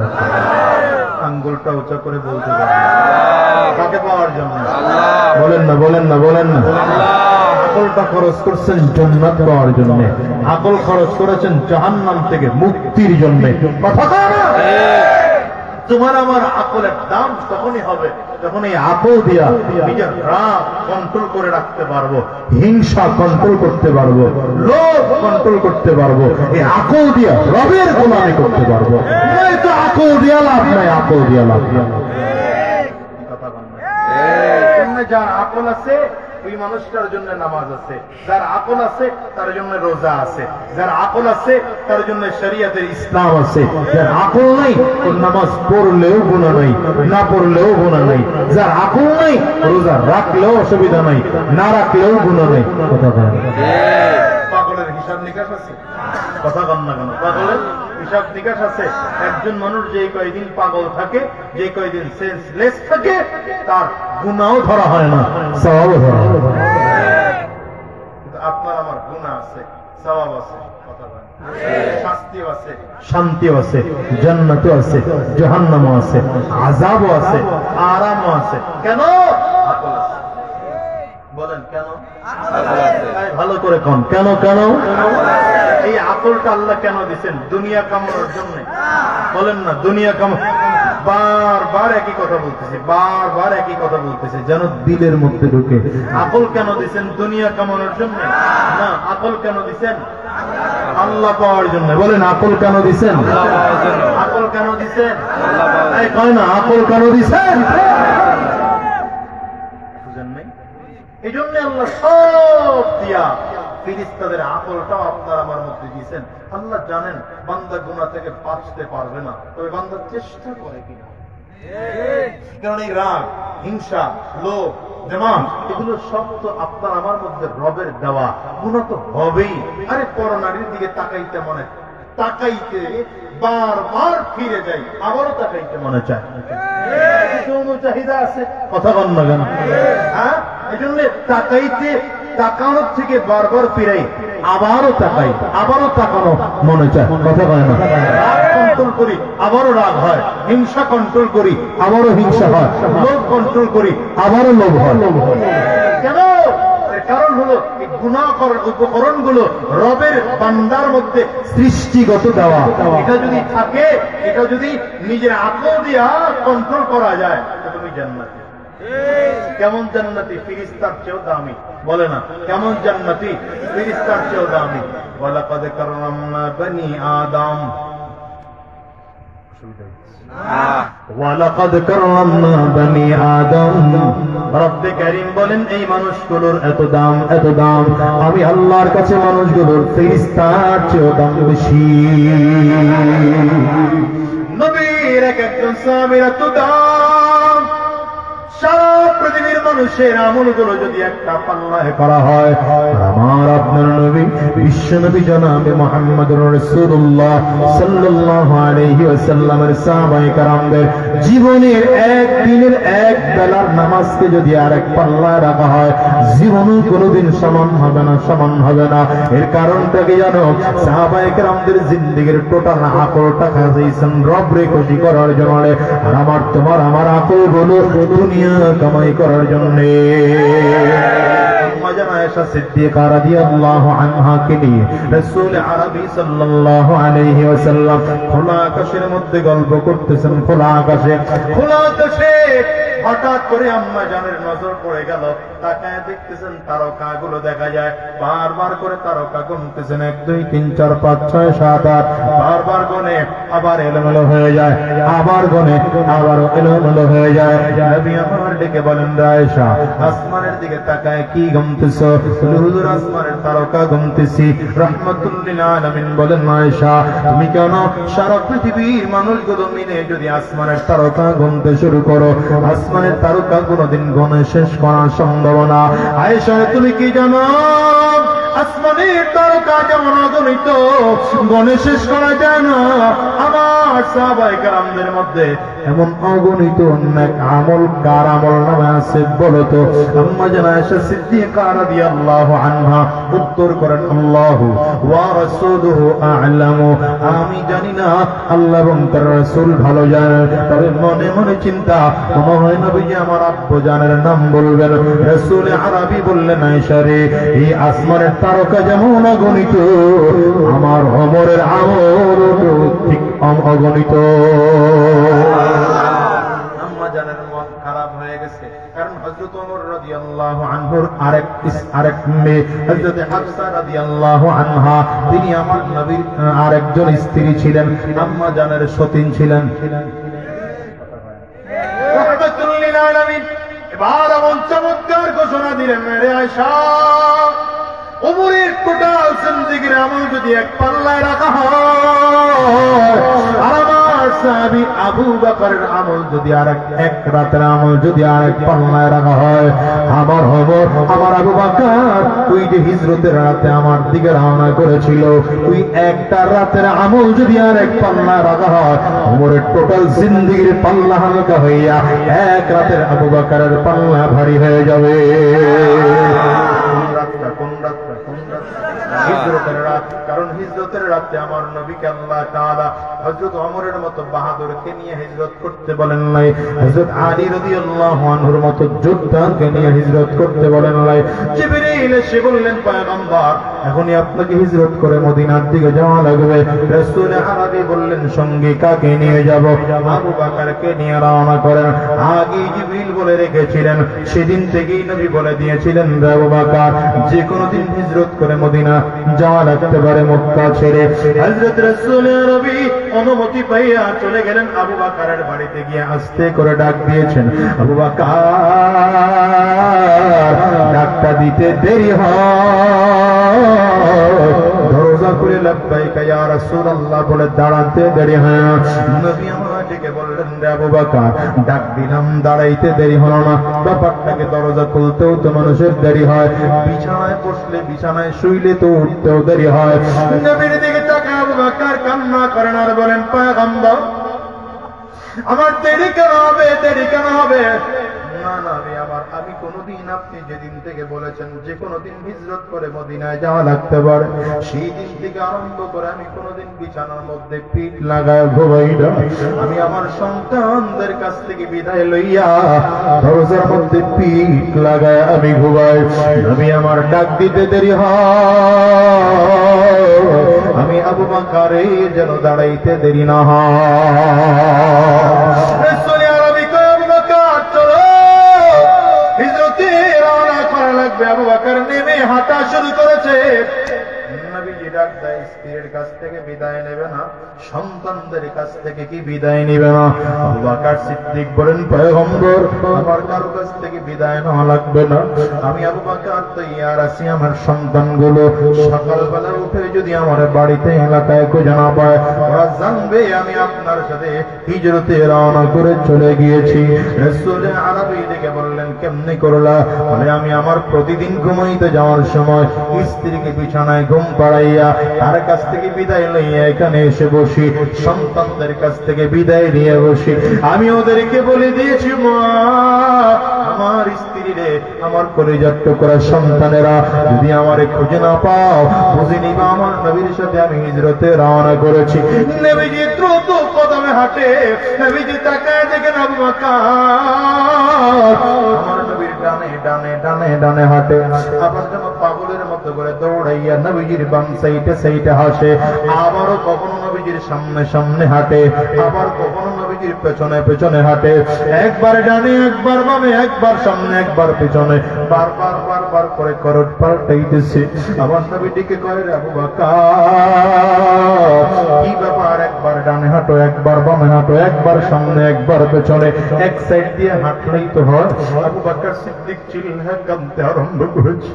আঙ্গুলটা উঁচা করে বলতে পারেন কাকে পাওয়ার জন্য বলেন না বলেন না বলেন না আকলটা খরচ করছেন জান্নাত পাওয়ার জন্য আকল খরচ করেছেন জাহান্নাম থেকে মুক্তির জন্য কথা না তোমার আমার আকলের দাম তখনই হবে যখন এই আকল দিয়া নিজের রাগ কন্ট্রোল করে রাখতে পারবো হিংসা কন্ট্রোল করতে পারবো লোভ কন্ট্রোল করতে পারবো এই আকল দিয়া রবের গোলামি করতে পারবো তো আকল দিয়া লাভ নাই আকল দিয়া লাভ নাই যার আকল আছে ওই মানুষটার জন্য নামাজ আছে যার আকল আছে তার জন্য রোজা আছে যার আকল আছে তার জন্য শরীয়তের ইসলাম আছে যার আকল নাই ওর নামাজ পড়লেও গুনাহ নাই না পড়লেও গুনাহ নাই যার আকল নাই রোজা রাখলেও অসুবিধা নাই না রাখলেও গুনাহ নাই কথা বলেন পাগলের হিসাব নিকাশ আছে কথা বল না কেন পাগলের হিসাব নিকাশ আছে একজন মানুষ যে কয়দিন পাগল থাকে যে কয়দিন সেন্সলেস থাকে তার গুনাহও ধরা হয় না সওয়াবও ধরা হয় আপনার আমার গুনাহ আছে সওয়াব আছে শাস্তিও আছে, শান্তিও আছে, জান্নাতও আছে, জাহান্নামও আছে, আযাবও আছে, আরামও আছে। কেন? আকল আছে। বলেন কেন? ভালো করে কোন কেন? কেন এই আকলটা আল্লাহ কেন দিবেন? দুনিয়া কামানোর জন্য? বলেন না, দুনিয়া কাম বারবার একই কথা বলতেছি, বারবার একই কথা বলতেছি, যেন দিলের মধ্যে ঢুকে। আকল কেন দিবেন? দুনিয়া কামানোর জন্য না। আকল কেন দিবেন? আল্লাহ পাওয়ার জন্য। বলেন আকল কেন দিবেন? আকল কেন দিবেন? এই কয় না আকল কেন দিবেন? বুঝেন নাই? এই জন্য আল্লাহ সব দিয়া ফেরেশতাদের আকলটাও আপনার আমার মধ্যে দিয়েছেন। আল্লাহ জানেন বান্দা গুনাহ থেকে বাঁচতে পারবে না, তবে বান্দা চেষ্টা করে কিনা। কারণ এই রাগ, হিংসা, লোভ, দেমান, এগুলো সব তো আপনার আমার মধ্যে রবের দেওয়া। গুনাহ তো হবেই। আরে পরনারীর দিকে তাকাইতে মনে, তাকাইতে বারবার ফিরে যাই, আবারও তাকাইতে মনে চায়। যৌন চাহিদা আছে, কথা বল না কেন? হ্যাঁ, এই জন্য তাকাইতে, তাকানোর থেকে বারবার ফিরাই, আবারও তাকাই, আবারও তাকানো মনে চায়, কথা বলে না? রাগ কন্ট্রোল করি, আবারও রাগ হয়। হিংসা কন্ট্রোল করি, আবারও হিংসা হয়। লোভ কন্ট্রোল করি, আবারও লোভ হয়। কেন? কারণ হলো এই গুনাহ করার উপকরণ গুলো রবের বান্দার মধ্যে সৃষ্টিগত দেওয়া। এটা যদি থাকে, এটা যদি নিজের আকল দিয়া কন্ট্রোল করা যায়, তুমি জান্নাতি। কেমন জান্নাতি? ফেরেশতার চেয়েও দামি। বলে না কেমন জান্নাতি? ফেরেশতার চেয়েও দামি। ওয়ালাকাদ কাররামনা বনি আদম। ওয়ালাকাদ কাররামনা বনি আদম। রব্বে কারীম বলেন এই মানুষগুলোর এত দাম, এত দাম, আমি আল্লাহর কাছে মানুষগুলোর ফেরেশতার চেয়েও দাম বেশি। নবীর এক একজন সাহাবীর এত দাম, সারা পৃথিবীর মানুষের আমলগুলো যদি একটা পাল্লায় করা হয়, আমার আপনার নবী বিশ্ব নবী জনাবে মুহাম্মদুর রাসূলুল্লাহ সাল্লাল্লাহু আলাইহি ওয়াসাল্লামের সাহাবায়ে কেরামদের জীবনের এক দিনের এক বেলার নামাজকে যদি আরেক পাল্লায় রাখা হয়, জীবনে কোনোদিন সমান হবে না, সমান হবে না। এর কারণটা কি জানো? সাহাবায়ে কেরামদের জিন্দেগির টোটাল আকলটা খাইছেন রবরে খুশি করার জন্য। আর আমার তোমার আমার আকল বলো দুনিয়া কামাই করার জন্য। আয়েশা সিদ্দিকা রাদিয়াল্লাহু আনহাকে নিয়ে রাসূল আরবি সাল্লাল্লাহু আলাইহি ওয়াসাল্লাম খোলা আকাশের মধ্যে গল্প করতেছেন। খোলা আকাশে, খোলা আকাশে হঠাৎ করে আম্মা জানের নজর পড়ে গেল। তাকায় দেখতেছেন তারকাগুলো দেখা যায়, বারবার করে তারকা গুনতেছেন, 1 2 3 4 5 6 7 8, বারবার গুনে আবার এলোমেলো হয়ে যায়, আবার গুনে আবারও এলোমেলো হয়ে যায়। নবী আমার ডেকে বলেন, আয়েশা আসমানের দিকে তাকায় কি গুনতেছো? হুজুর আসমানের তারকা গুনতেছি। রাহমাতুল লিল আলামিন বলেন, আয়েশা তুমি কেন সারা পৃথিবীর মানুষগুলো মিলে যদি আসমানের তারকা গুনতে শুরু করো, আসমানের তারকা কোনদিন গণে শেষ করা সম্ভব না। আয়েশা তুমি কি জানো? আসমানের তারকা যেমন অগণিত, গণে শেষ করা যায় না। আমার সাহাবায়ে কেরামদের মধ্যে এমন অগণিত অনেক আমল কার আমল নামে আছে বলো তো? আম্মা জান আয়েশা সিদ্দিকা রাদিয়াল্লাহু আনহা উত্তর করেন, আল্লাহু ওয়া রাসূলুহু আ'লামু। আমি জানি না, আল্লাহ এবং তার রাসূল ভালো জানেন। তবে মনে মনে চিন্তা, মনে হয় নবীজি আমার আব্বু জানের নাম বলবেন। রাসূল আরবি বললেন, আয়েশা রে, এই আসমানের তারকা যেমন অগণিত, আমার ওমরের আমল ঠিক অগণিত। আম্মা জানের মন খারাপ হয়ে গেছে, কারণ হযরত ওমর রাদিয়াল্লাহু আনহুর আরেক মেয়ে হযরত হাফসা রাদিয়াল্লাহু আনহা, তিনি আমার নবীর আরেকজন স্ত্রী ছিলেন, আম্মা জানের সতীন ছিলেন। রাহমাতুল লিল আলামিন এবার এমন চমৎকার ঘোষণা দিলেন, রে আয়েশা, ওমরের টোটাল জিন্দেগির আমল যদি এক পাল্লায় রাখা হয়, আর আমার সাহাবী আবু বকরের আমল যদি এক রাতের আমল যদি আরেক পাল্লায় রাখা হয়, আমার ওমর, আমার আবু বকর ওই যে হিজরতের রাতে আমার দিকে রওনা করেছিল, ওই একটা রাতের আমল যদি আরেক পাল্লায় রাখা হয়, ওমরের টোটাল জিন্দেগির পাল্লা হালকা হইয়া এক রাতের আবু বকরের পাল্লা ভারী হয়ে যাবে। হিজরতের রাত কারণ হিজরতের রাতে আমার নবীকে আল্লাহ তাআলা হযরত ওমরের মতো বাহাদুরকে নিয়ে হিজরত করতে বলেন নাই, হযরত আলী রাদিয়াল্লাহু আনহুর মতো যোদ্ধাকে নিয়ে হিজরত করতে বলেন নাই। জিবরীল এসে বললেন, পয়গম্বর এখনই আপনাকে হিজরত করে মদিনার দিকে যাওয়া লাগবে। রাসূল আরবি বললেন, সঙ্গে কাকে নিয়ে যাব? আবু বকরকে নিয়ে রওনা করেন। আগেই জিবরীল বলে রেখেছিলেন, সেদিন থেকেই নবী বলে দিয়েছিলেন, আবু বকর যে কোনো দিন হিজরত করে মদিনা যাওয়া লাগতে পারে মক্কা ছেড়ে। হযরত রাসূল আরবি অনুমতি পাইয়া চলে গেলেন আবু বকরের বাড়িতে গিয়ে আস্তে করে ডাক দিয়েছেন, আবু বকর ডাকটা দিতে দেরি হয়, দরজা খুলে লাব্বাইকা ইয়া রাসূলুল্লাহ বলে দাঁড়াতে দেরি হয়। নবী আমাকে বললেন, আবু বকর ডাক দিলাম দাঁড়াইতে দেরি হলো না, ব্যাপারটাকে দরজা খুলতেও তো মানুষের দেরি হয়, বিছানায় বসলে বিছানায় শুইলে তো উঠতেও দেরি হয়। নবীর দিকে তাকায় আবু বকর কান্না করেন আর বলেন, পয়গম্বর আমার দেরি কেন হবে, দেরি কেন হবে? না না রে আমার, আমি কোনদিন আপনি যেদিন থেকে বলেছেন যে কোনদিন হিজরত করে মদিনায় যাওয়া লাগতে পারে, সেই দিন থেকে আরম্ভ করে আমি কোনদিন বিছানার মধ্যে পিঠ লাগায় ঘুমাই না। আমি আমার সন্তানদের কাছ থেকে বিদায় লইয়া দরজার মধ্যে পিঠ লাগায় আমি ঘুমাই। আমি আমার ডাক দিতে দেরি হয়, আমি আবু বকরে যেন দাঁড়াইতে দেরি না হয়। রাসূল আরবি কয়, আবু বকর চলো হিজরতে রওনা করা লাগবে। আবু বকর নেমে হাঁটা শুরু করেছে। নবীজি ডাক দেয়, স্ত্রীর কাছ থেকে বিদায় নেবে না, সন্তানদের কাছ থেকে কি বিদায় নেবে না? আবু বকর সিদ্দিক বলেন, পয়গম্বর আমার কারো কাছ থেকে বিদায় নেওয়া লাগবে না, আমি আবু বকর তৈয়ার আছি। আমার সন্তানগুলো সকালবেলা উঠে যদি আমার বাড়িতে এলাকায় খুঁজে না পায়, ওরা জানবে আমি আপনার সাথে হিজরতে রওনা করে চলে গিয়েছি। রাসূল আরবি দেখে বললেন, কেমনে করলা? বলে, আমি আমার প্রতিদিন ঘুমাইতে যাওয়ার সময় স্ত্রীকে বিছানায় ঘুম পাড়াইয়া তার কাছ থেকে বিদায় লইয়া এখানে এসে বসি, সন্তানদের কাছ থেকে বিদায় নিয়ে বসি। আমি ওদেরকে বলে দিয়েছি, মা আমার স্ত্রী রে, আমার কলিজার টুকরা সন্তানেরা যদি আমারে খুঁজে না পাও, বুঝে নিবা আমার নবীর সাথে আমি হিজরতে রওনা করেছি। নবীজি দ্রুত কদমে হাঁটে, নবীজি তাকায় দেখেন আবু বকর আমার নবীর ডানে ডানে ডানে ডানে হাঁটে, আবার যেন পাগলের মতো করে দৌড়াইয়া নবীজির বাম সাইডে সাইডে হাসে, আবারও কখনো নবীজির সামনে সামনে হাঁটে, আবার কখনো নবীজির পেছনে পেছনে হাঁটে, একবার ডানে একবার বামে, একবার সামনে একবার পেছনে, বারবার বারবার করে করট পাল্টাইতেছে। আবার নবীটিকে কয়, আবু বকর কি ব্যাপার, একবার ডানে হাঁটো, একবার বামে হাঁটো, একবার সামনে একবার পেছনে, এক সাইড দিয়ে হাঁটলেই তো হয়। আবু বকর সিদ্দিক চিল্লায় কাঁদতে আরম্ভ করেছে,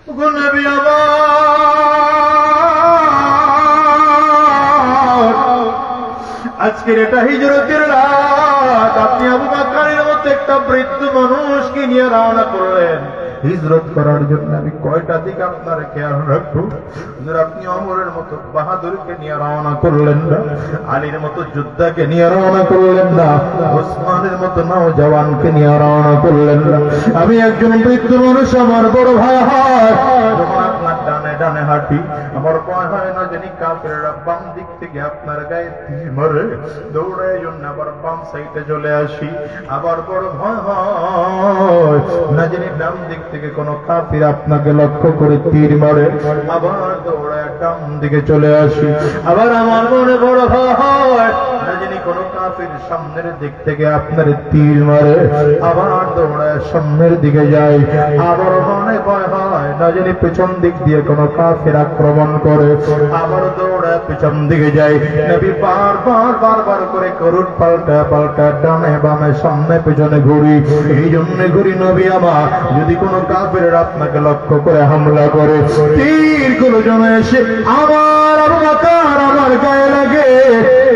ওগো নবী আমার, আজকের এটা হিজরতের রাত, আপনি আবু বকরের মতো একটা বৃদ্ধ মানুষকে নিয়ে রওনা করলেন হিজরত করার জন্য। আমি কয়টা দিকে আপনার খেয়াল রাখবো? আপনি ওমরের মতো বাহাদুরকে নিয়ে রওনা করলেন না, আলীর মতো যোদ্ধাকে নিয়ে রওনা করলেন না, ওসমানের মতো নওজওয়ানকে নিয়ে রওনা করলেন না। আমি একজন বৃদ্ধ মানুষ, আমার বড় ভাই হয়, যখন আপনার ডানে ডানে হাঁটি আমার ভয় হয় না জানি কাফেররা বাম দিক থেকে আপনার গায়ে তীর মারে, দৌড়ায় জন্য আবার বাম সাইডে চলে আসি। আবার বড় ভয় হয় না জানি ডান দিক থেকে কোন কাফির আপনাকে লক্ষ্য করে তীর মারে, আবার দৌড়ায় ডান দিকে চলে আসি। আবার আমার মনে বড় ভয় হয় না জানি কোন কাফির সামনের দিক থেকে আপনার তীর মারে, আবার দৌড়ায় সামনের দিকে যাই। আবার মনে ভয় হয় না জানি পেছন দিক দিয়ে কোন কাফির আক্রমণ করে, আবার দৌড়ায় পেছন দিকে যাই। নবী বারবার বারবার করে করুন পাল্টা পাল্টা, ডানে বামে সামনে পেছনে ঘুরি। এই জন্য ঘুরি নবী আমার, যদি কোন কাফের আপনাকে লক্ষ্য করে হামলা করে, তীর গুলো যেন এসে আমার আবু বকর আমার গায়ে লাগে,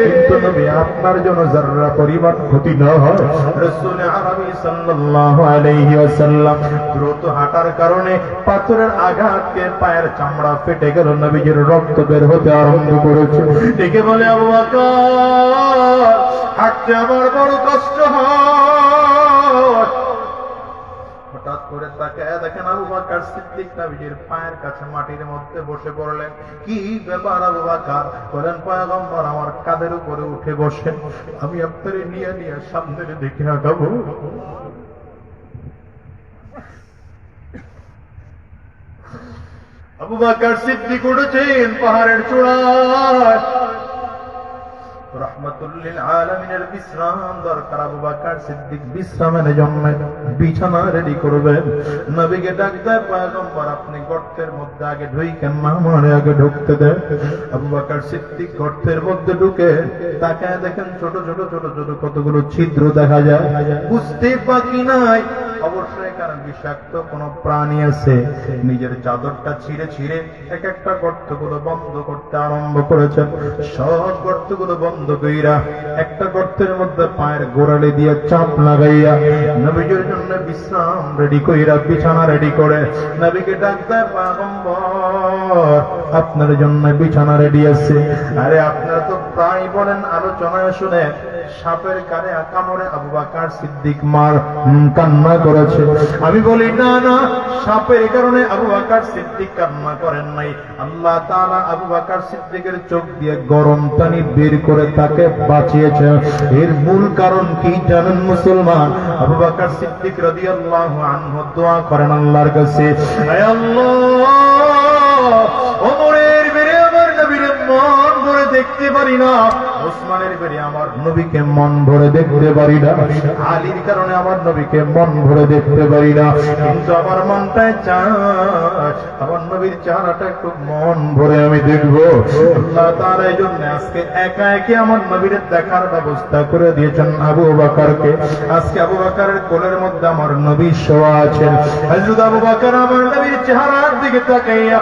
কিন্তু নবী আপনার জন্য যারা পরিমাণ ক্ষতি না হয়। রাসূল আরবি সাল্লাল্লাহু আলাইহি ওয়াসাল্লাম দ্রুত হাঁটার কারণে পাথরের আঘাতকে পায়ের চামড়া ফেটে গেল, নবীজির রক্ত বের হতে আরম্ভ করেছে। ডেকে বলে, আবু বকর হাঁটতে আমার বড় কষ্ট হয়। হঠাৎ করে তাকায় দেখেন আবু বকর সিদ্দিক নবীজির পায়ের কাছে মাটির মধ্যে বসে পড়লেন। কি ব্যাপার আবু বকর? বলেন পয়গম্বর আমার কাঁধের উপরে উঠে বসেন, আমি আপনারে নিয়ে নিয়ে সামনের দিকে আগাবো। আবু বকর সিদ্দিক উঠেছেন পাহাড়ের চূড়ায়। রহমাতুল্লিল আলামিনের বিশ্রাম দরকার। আবু বকর সিদ্দিক বিশ্রামের জন্য বিছানা রেডি করবেন। নবীকে ডাক দেয়, পয়গম্বর আপনি গর্তের মধ্যে আগে ঢুকেন না, আমারে আগে ঢুকতে দেন। আবু বকর সিদ্দিক গর্তের মধ্যে ঢুকে তাকায় দেখেন ছোট ছোট ছোট ছোট কতগুলো ছিদ্র দেখা যায়। বুঝতে বাকি নাই অবশ্যই এখানে বিষাক্ত কোন প্রাণী আছে। নিজের চাদরটা ছিঁড়ে ছিঁড়ে এক একটা গর্তগুলো বন্ধ করতে আরম্ভ করেছেন। সব গর্তগুলো বন্ধ কইরা একটা গর্তের মধ্যে পায়ের গোড়ালি দিয়ে চাপ লাগাইয়া নবীজির জন্য বিশ্রাম রেডি কইরা বিছানা রেডি করে নবীকে ডাক দেয়, পয়গম্বর আপনার জন্য বিছানা রেডি আছে। আরে আপনারা তো প্রায় বলেন আলোচনায় শুনে সাপের কানে কামড়ে আবু বকর সিদ্দিক কান্না করেছে। আমি বলি না না, সাপের কারণে আবু বকর সিদ্দিক কান্না করেন নাই। আল্লাহ তাআলা আবু বকর সিদ্দিকের চোখ দিয়ে গরম পানি বের করে তাকে বাঁচিয়েছে। এর মূল কারণ কি জানেন মুসলমান? আবু বকর সিদ্দিক রাদিয়াল্লাহু আনহু দোয়া করেন আল্লাহর কাছে, হে আল্লাহ ওমরের বেরে আমার নবীর মন ভরে দেখতে পারি না, ওসমানের বেরে আমার নবীকে মন ভরে দেখতে পারি না, আলীর কারণে আমার নবীকে মন ভরে দেখতে পারি না, কিন্তু আমার মনটায় চায় আমার নবীর চেহারাটা একটু মন ভরে আমি দেখবো। আল্লাহ তাআলা এই জন্য আজকে একা একে আমার নবীর দেখার ব্যবস্থা করে দিয়েছেন আবু বকরকে। আজকে আবু বকরের কোলের মধ্যে আমার নবী শোয়া আছেন। হযরত আবু বকর আমার নবীর চেহারার দিকে তাকাইয়া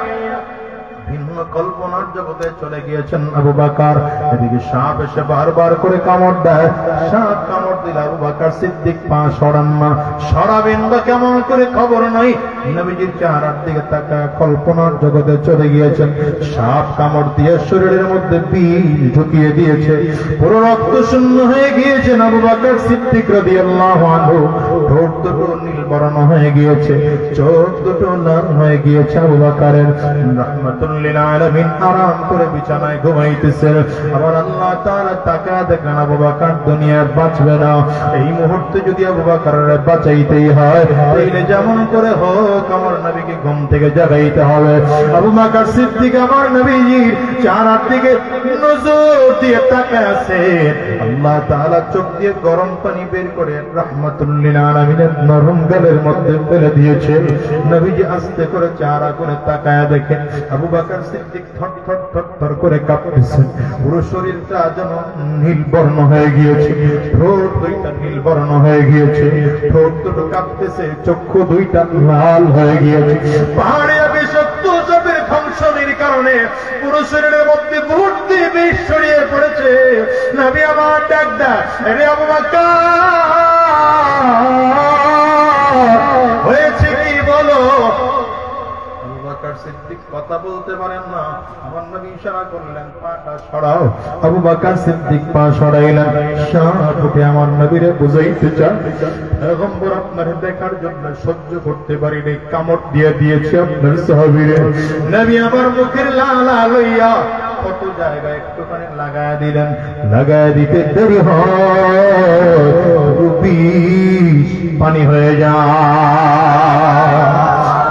ভিন্ন কল্পনার জগতে চলে গিয়েছেন আবু বকর। এদিকে সাপ এসে বারবার করে কামড় দেয়। সাপ কামড় দিলে আবু বকর সিদ্দিক পা সরান না, সরাবেন বা কেমন করে খবর নাই। নবীজির চেহারার দিকে তাকায় কল্পনার জগতে চলে গিয়েছেন। সাপ কামড় দিয়ে শরীরের মধ্যে বিষ ঢুকিয়ে দিয়েছে, পুরো রক্ত শূন্য হয়ে গিয়েছেন আবু বকর সিদ্দিক রাদিয়াল্লাহু আনহু। ঠোঁট দুটো নীল বর্ণ হয়ে গিয়েছে, চোখ দুটো লাল হয়ে গিয়েছে আবু বকরের। রহমাতুল্লিল আলামিন আরাম করে বিছানায় ঘুমাইতেছেন। আবার আল্লাহ তাআলা তাকায় দেখেন আবু বকর দুনিয়ায় বাঁচবে না। এই মুহূর্তে যদি আবু বকরের বাঁচাইতেই হয় তাহলে যেমন করে হোক আমার নবীকে ঘুম থেকে জাগাইতে হবে। আবু বকর সিদ্দিক আমার নবীজির চেহারার দিকে নজর দিয়ে তাকায় আছে। আল্লাহ তাআলা চোখ দিয়ে গরম পানি বের করে রহমাতুল্লিল আলামিনের নরম গালের মধ্যে ফেলে দিয়েছে। নবীজি আস্তে করে চেহারা করে তাকায় দেখেন আবু বকর সিদ্দিক থর থর থর থর করে কাঁপতেছেন। পুরো শরীরটা যেন নীল বর্ণ হয়ে গিয়েছে, ঠোঁট দুইটা নীল বর্ণ হয়ে গিয়েছে, ঠোঁট দুটো কাঁপতেছে, চক্ষু দুইটা লাল হয়ে গিয়েছে। পাহাড়ে বিষাক্ত সাপের দংশনের কারণে পুরো শরীরের মধ্যে ভর্তি বিষ ছড়িয়ে পড়েছে। নবী আমার ডাক দেয়, রে আবু বকর হয়েছে কি বলো? আবু বকর সিদ্দিক কথা বলতে পারেন না। আমার নবী ইশারা করলেন পাটা সরাও। আবু বকর সিদ্দিক পা সরাইলেন। সাপ উঠে আমার নবীরে বুঝাইতে চান, পয়গম্বর আপনারে দেখার জন্য সহ্য করতে পারিনি, কামড় দিয়ে দিয়েছে আপনার সাহাবীরে। নবী আমার মুখের লালা লইয়া কত জায়গায় একটুখানি লাগায় দিলেন। লাগায় দিতে দেরি হয় বিষ পানি হয়ে যায়।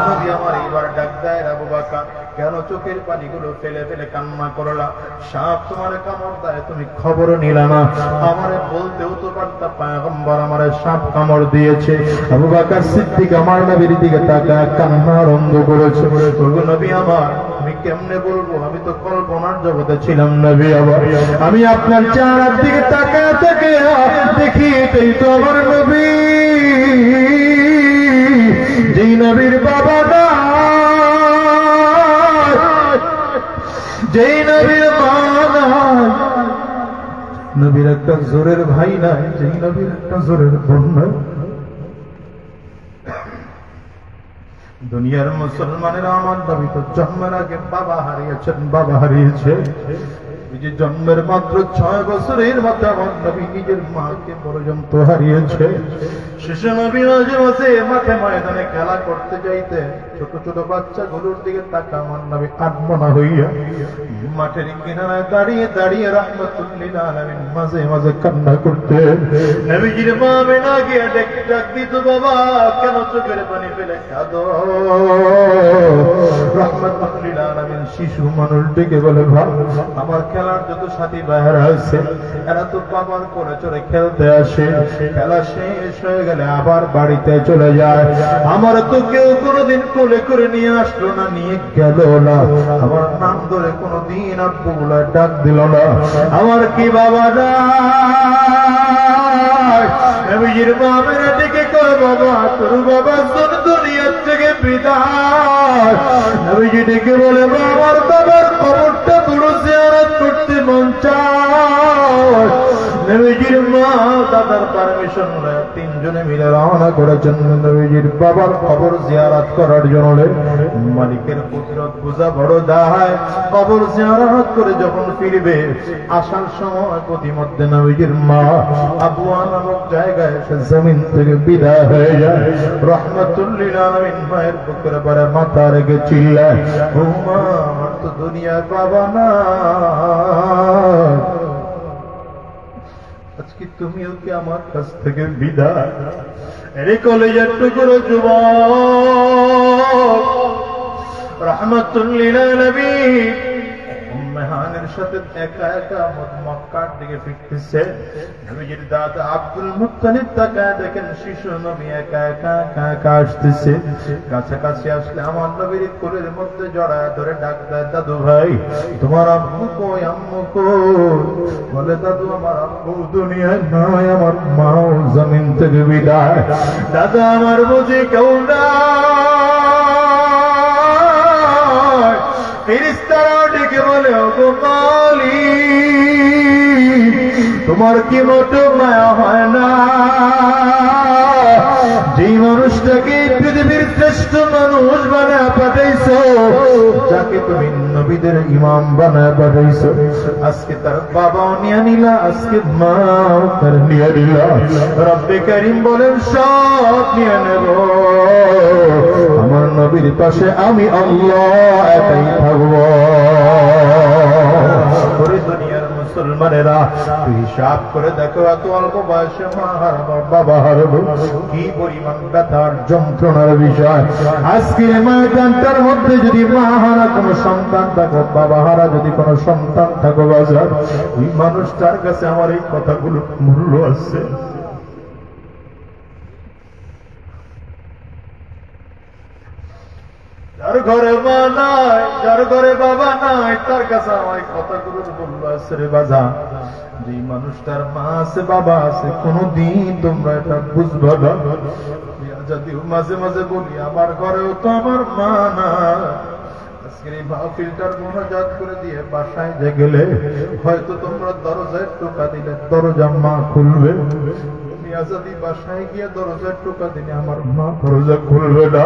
নবী আমার এইবার ডাক দেয়, আবু বকর কেন চোখের পানিগুলো ফেলে ফেলে কান্না করলা? সাপ তোমার কামড় দেয়, তুমি খবর নিলা না? আমারে বলতেও তো পারতা পয়গম্বর আমারে সাপ কামড় দিয়েছে। আবু বকর সিদ্দিক আমার নবীর দিকে তাকায় কান্না আরম্ভ করেছে। ওগো নবী আমার, আমি কেমনে বলবো? আমি তো কল্পনার জগতে ছিলাম নবী আমার। আমি আপনার চেহারার দিকে তাকায় থেকে দেখি এটাই তো আমার নবী, যেই নবীর বাবা না, যেই নবীর মা নাই, নবীর একটা জোরের ভাই নাই, যেই নবীর একটা জোরের বোন নাই। দুনিয়ার মুসলমানেরা আমার নবী তো জন্মের আগে বাবা হারিয়েছেন, বাবা হারিয়েছে। এই যে জন্মের মাত্র 6 বছরের মাথা আমার নবী নিজের মাকে পর্যন্ত হারিয়েছে। শিশু নবী মাঝে মাঝে মাঠে ময়দানে খেলা করতে যাইতে ছোট ছোট বাচ্চাগুলোর দিকে তাকা আমার নবী আত্মনা হইয়া মাঠের কিনারায় দাঁড়িয়ে দাঁড়িয়ে রাহমাতুল লিল আলামিন মাঝে মাঝে কান্না করতে। নবীজির মা মেনা গিয়ে ডাক দিত, বাবা কেন চোখের পানি ফেলে কাঁদো? রাহমাতুল লিল আলামিন শিশু মানুষ ডেকে বলে, ভাই আমার খেলার যত সাথী ভাইয়েরা আছে এরা তো বাবার করে চড়ে খেলতে আসে, খেলা শেষ হয়ে গেলে আবার বাড়িতে চলে যায়। আমার তো কেউ কোনোদিন কোলে করে নিয়ে আসলো না, নিয়ে গেল না, আমার নাম ধরে কোনোদিন আব্বু বলে ডাক দিল না। আমার কি বাবা নাই? নবীজির মা মেরে ডেকে কয়, বাবা তোর বাবা তোর দুনিয়ার থেকে বিদায়। নবীজি ডেকে বলে, আমার বাবার খবরটা বড় জিয়ারত করতে মন চায়। নবীজির মা দাদার পারমিশন নেয়, তিনজনে মিলে রওনা করেছেন নবীজির বাবার কবর জিয়ারত করার জন্য। মালিকের কুদরত বুঝা বড় দায়। কবর জিয়ারত করে যখন ফিরবে, আসার সময় প্রতিমধ্যে নবীজির মা আবওয়া নামক জায়গায় এসে জমিন থেকে বিদায় হয়ে যায়। রাহমাতুল লিল আলামিন মায়ের বুকের পরে মাথা রেখে চিল্লায়, ও মা আমার তো দুনিয়ার বাবা না, আজকে তুমিও কি আমার কাছ থেকে বিদায়? এরে কলেজের টুকরো যুবক, রাহমাতুল লিল আলামিন মেহানের সাথে একা একা মক্কার দিকে ফিরতেছে। নবীজির দাদা আব্দুল মুত্তালিব তাকায় দেখেন শিশু নবী একা একা আসতেছে। কাছাকাছি আসলে আমার নবীর কোলের মধ্যে জড়ায় ধরে ডাক দেয়, দাদু ভাই তোমার আম্মু কই, আম্মু কই? বলে, দাদু আমার আম্মু দুনিয়ায় নয়, আমার মাও জমিন থেকে বিদায়। দাদা আমার বুঝি কেউ না। ফেরেশতারা ডেকে বলে, ওগো মালিক তোমার কি মোটো মায়া হয় না? যেই মানুষটাকে পৃথিবীর শ্রেষ্ঠ মানুষ বানায় পাঠাইছো, যাকে তুমি নবীদের ইমাম বানায় পাঠাইছো, আজকে তার বাবাও নিয়ে নিলা, আজকে মাও তার নিয়ে নিলা। রব্বে কারীম বলেন, সব নিয়ে নেব, আমার নবীর পাশে আমি আল্লাহ একাই থাকবো। দুনিয়ার মুসলমানেরা হিসাব করে দেখো, এত অল্প বয়সে মা হারাবো বাবা হারাবো, কি পরিমাণ ব্যথার যন্ত্রণার বিষয়। আজকের ময়দানটার মধ্যে যদি মা হারা কোনো সন্তান থাকো, বাবা হারা যদি কোনো সন্তান থাকো বাজার, ওই মানুষটার কাছে আমার এই কথাগুলো মূল্য আছে। যার ঘরে মা নাই, যার ঘরে বাবা নাই, তার কাছে আমার কথাগুলোর মূল্য আছে রে বাজা। যে মানুষটার মা আছে বাবা আছে, কোনদিন তোমরা এটা বুঝবা না। যদিও মাঝে মাঝে বলি আমার ঘরেও তো আমার মা না, আজকের এই মাহফিলটার মোনাজাত করে দিয়ে বাসায় যে গেলে হয়তো তোমরা দরজায় টোকা দিলে দরজা মা খুলবে। আজাদি বাসায় গিয়ে দরজার টোকা দিলে আমার মা দরজা খুলবে না।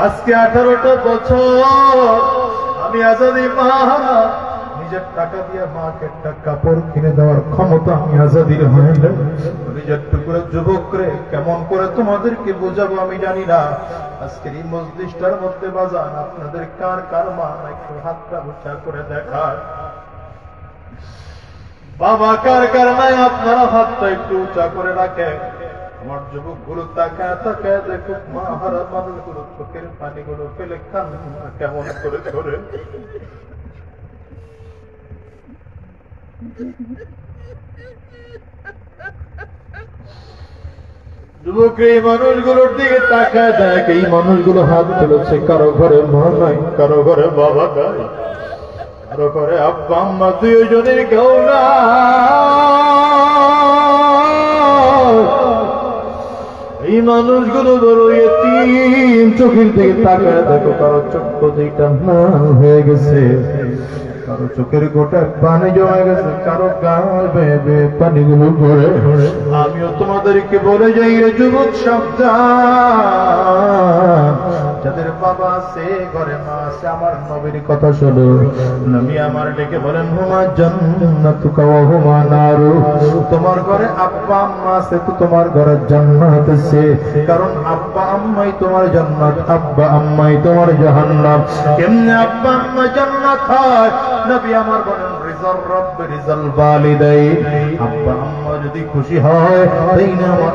আজকে 18টা বছর আমি আজাদি মা নিজের টাকা দিয়ে মাকে একটা কাপড় কিনে দেওয়ার ক্ষমতা আমি আজাদির হয় না। নিজের টুকরো যুবক রে কেমন করে তোমাদেরকে বোঝাবো আমি জানি না। আজকের এই মজলিসটার মধ্যে বাজান আপনাদের কার কার মা একটু হাতটা উঁচা করে দেখায়। বাবা কার কার নাই আপনারা হাতটা একটু উঁচা করে রাখে। আমার যুবক গুলো তাকায় তাকায় দেখো মা হারা মানুষগুলো চোখের পানিগুলো ফেলে কান্না কেমন করে করে। যুবক এই মানুষগুলোর দিকে তাকায় দেখ, এই মানুষগুলো হাত তুলেছে, কারো ঘরে মা নাই, কারো ঘরে বাবা নাই, কারো ঘরে আব্বা আম্মা দুইজনের কেউ নাই। এই মানুষগুলো বড় এতিম, চোখের দিকে তাকায় দেখো, কারো চক্ষু দুইটা লাল হয়ে গেছে, কারো চোখের গোটা পানি জমে গেছে, কারো গাল বেয়ে বেয়ে পানিগুলো পড়ে। আমিও তোমাদেরকে বলে যাই রে যুবক, সাবধান, যাদের বাবা আছে ঘরে মা আছে আমার নবীর কথা শোনো। নবী আমার ডেকে বলেন হুমা জান্নাতুকা ওয়া হুমা নারু, তোমার ঘরে আব্বা আম্মা আছে তো তোমার ঘরে জান্নাত আছে, কারণ আব্বা আম্মাই তোমার জান্নাত, আব্বা আম্মাই তোমার জাহান্নাম। কেমনে আব্বা আম্মা জান্নাত হয়? নবী আমার বলেন রিজাল রব্ব রিজাল ওয়ালিদাইন, আব্বা আম্মা যদি খুশি হয় তাই না আমার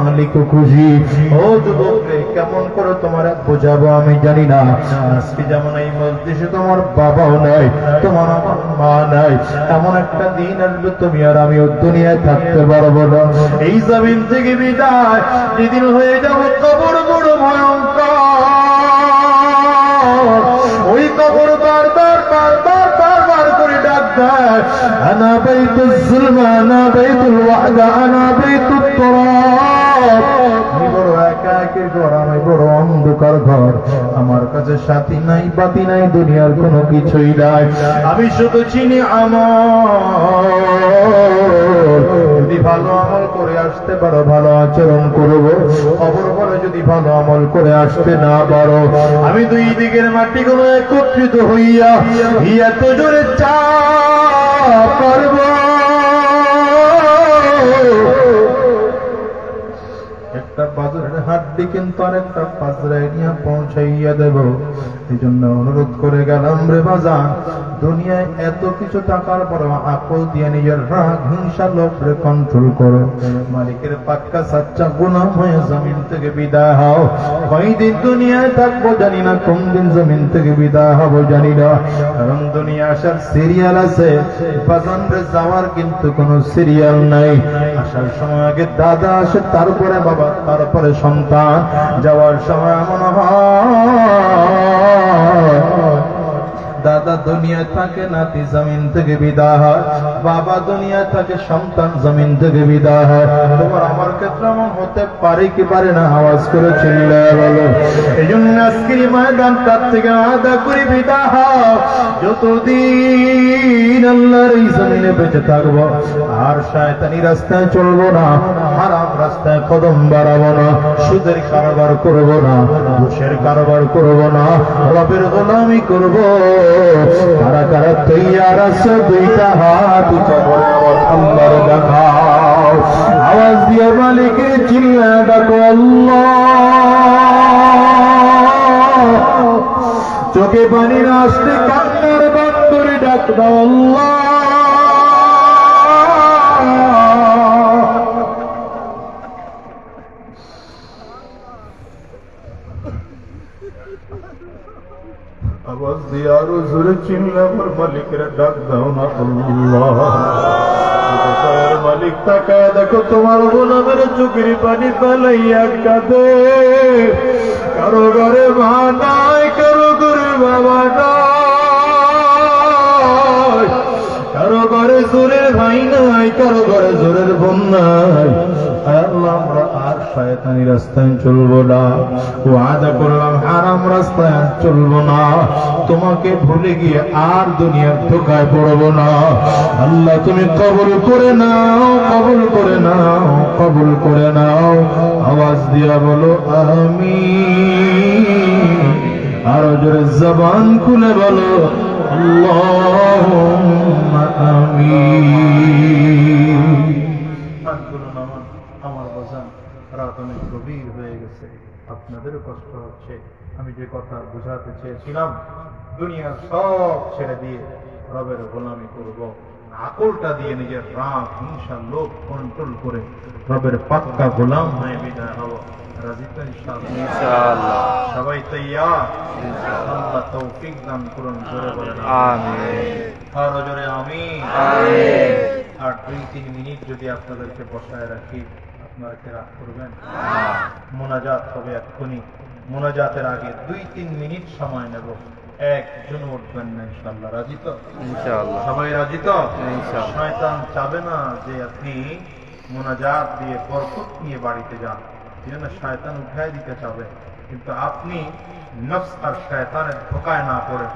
মালিক খুশি। ও যুবক রে, কেমন করে তোমার বোঝাবো আমি জানি না। আজকে যেমন এই মজলিসে তোমার বাবাও নাই, তোমার আমার মা নাই, এমন একটা দিন আসবে তুমি আর আমি ও দুনিয়ায় থাকতে পারবো না। এই জমিন থেকে বিদায় যেদিন হয়ে যাবো কবর বড় ভয়ঙ্কর। ওই কবর বারবার বারবার বারবার করে ডাক দেয়, আনা বাইতুল যুলমা আনা বাইতুল ওয়াদা আনা বাইতুত তুরাব। আমি বড় একা একের ঘর, আমি বড় অন্ধকার ঘর, আমার কাছে সাথী নাই বাতি নাই, দুনিয়ার কোনো কিছুই নাই, আমি শুধু চিনি আমল। যদি ভালো আমল করে আসতে পারো ভালো আচরণ করব, খবর পরে যদি ভালো আমল করে আসতে না পারো, আমি দুই দিকের মাটিগুলো একত্রিত হইয়া এত জোরে চাপ করব, একটা বাজারের হাড্ডি কিন্তু আরেকটা পাজরায় নিয়ে পৌঁছাইয়া দেব। এই জন্য অনুরোধ করে গেলাম রে বাজান, দুনিয়ায় এত কিছু টাকার পর আকল দিয়ে নিজের রাগ হিংসা লোভরে কন্ট্রোল করো। মালিকের পাক্কা সাচ্চা গোলাম হয়ে জমিন থেকে বিদায় হও। কয়দিন দুনিয়ায় থাকবো জানি না, কোন দিন জমিন থেকে বিদায় হবো জানি না, কারণ দুনিয়া আসার সিরিয়াল আছে, বাজান রে যাওয়ার কিন্তু কোনো সিরিয়াল নাই। আসার সময় আগে দাদা আসে, তারপরে বাবা, তারপরে সন্তান। যাওয়ার সময় এমন হয় দাদা দুনিয়া থাকে, নাতি জমিন থেকে বিদায় হয়, বাবা দুনিয়া থাকে, সন্তান জমিন থেকে বিদায় হয়। তোমার আমার ক্ষেত্রে এমন হতে পারে কি পারে না? আওয়াজ করে চিল্লায় বলো। এই জন্য আজকের ময়দান তার থেকে আদা করে বিদায় হও। যতদিন আল্লাহর এই জমিনে বেঁচে থাকবো আর শয়তানি রাস্তায় চলবো না, হারাম রাস্তায় কদম বাড়াবো না, সুদের কারবার করবো না, ঘুষের কারবার করবো না, রবের গোলামি করবো। কারা কারা তৈয়ার আছে? দুইটা হাত উঁচা করে আমার আল্লাহর দেখাও। আওয়াজ দিয়ে মালিকের চিল্লা ডাকো আল্লাহ। চোখে পানি না আসতে কান্নার বান্দরে ডাক দাও আল্লাহ। আওয়াজ দিয়ে আরো জোরে চিল্লা আমার মালিকের ডাক দাও না আল্লাহ। মালিক তাকায় দেখো তোমার গোলামের চোখের পানি ফেলাইয়া কাঁদে। কারো ঘরে মা নাই, কারো ঘরে বাবা নাই, কারো ঘরে জোরের ভাই নাই, কারো ঘরে জোরের বোন নাই। আল্লাহ আমরা আর শয়তানি রাস্তায় চলবো না, ওয়াদা করলাম হারাম রাস্তায় আর চলবো না, তোমাকে ভুলে গিয়ে আর দুনিয়ার ধোকায় পড়বো না। আল্লাহ তুমি কবুল করে নাও, কবুল করে নাও, কবুল করে নাও। আওয়াজ দিয়া বলো আমিন। আরো জোরে জবান খুলে বলো আল্লাহুম্মা আমিন। আমার বোঝান রাত অনেক গভীর হয়ে গেছে, আপনাদেরও কষ্ট হচ্ছে। আমি যে কথা বোঝাতে চেয়েছিলাম, দুনিয়ার সব ছেড়ে দিয়ে রবের গোলামি করব, আকলটা দিয়ে নিজের রাগ হিংসা লোভ কন্ট্রোল করে রবের পাক্কা গোলাম হয়ে বিদায় হব। রাজি তো ইনশাআল্লাহ? সবাই তৈয়ার? আল্লাহ তৌফিক দান করুন। জোরে বলেন আমিন। আরো জোরে আমিন। আর 2-3 মিনিট যদি আপনাদেরকে বসায় রাখি, আপনারা কি রাগ করবেন? মোনাজাত হবে এক্ষুনি। মোনাজাতের আগে 2-3 মিনিট সময় নেব, একজন উঠবেন না ইনশাআল্লাহ। রাজি তো? ইনশাআল্লাহ। সবাই রাজি তো? ইনশাআল্লাহ। শয়তান চাবে না যে আপনি মোনাজাত দিয়ে বরকত নিয়ে বাড়িতে যান, এজন্য শয়তান উঠায় দিতে চাবে, কিন্তু আপনি নফস আর শয়তানের ধোকায় না পড়ে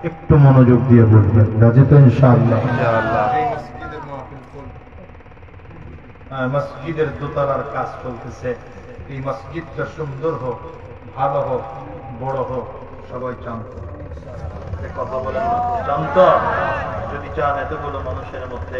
একটু মনোযোগ দিয়ে বলবেন। রাজি তো ইনশাআল্লাহ? ইনশাআল্লাহ। মসজিদের দোতলার কাজ চলতেছে, এই মসজিদটা সুন্দর হোক, ভালো হোক, বড় হোক, সবাই চান কথা বলেন না? চান তো? যদি চান এতগুলো মানুষের মধ্যে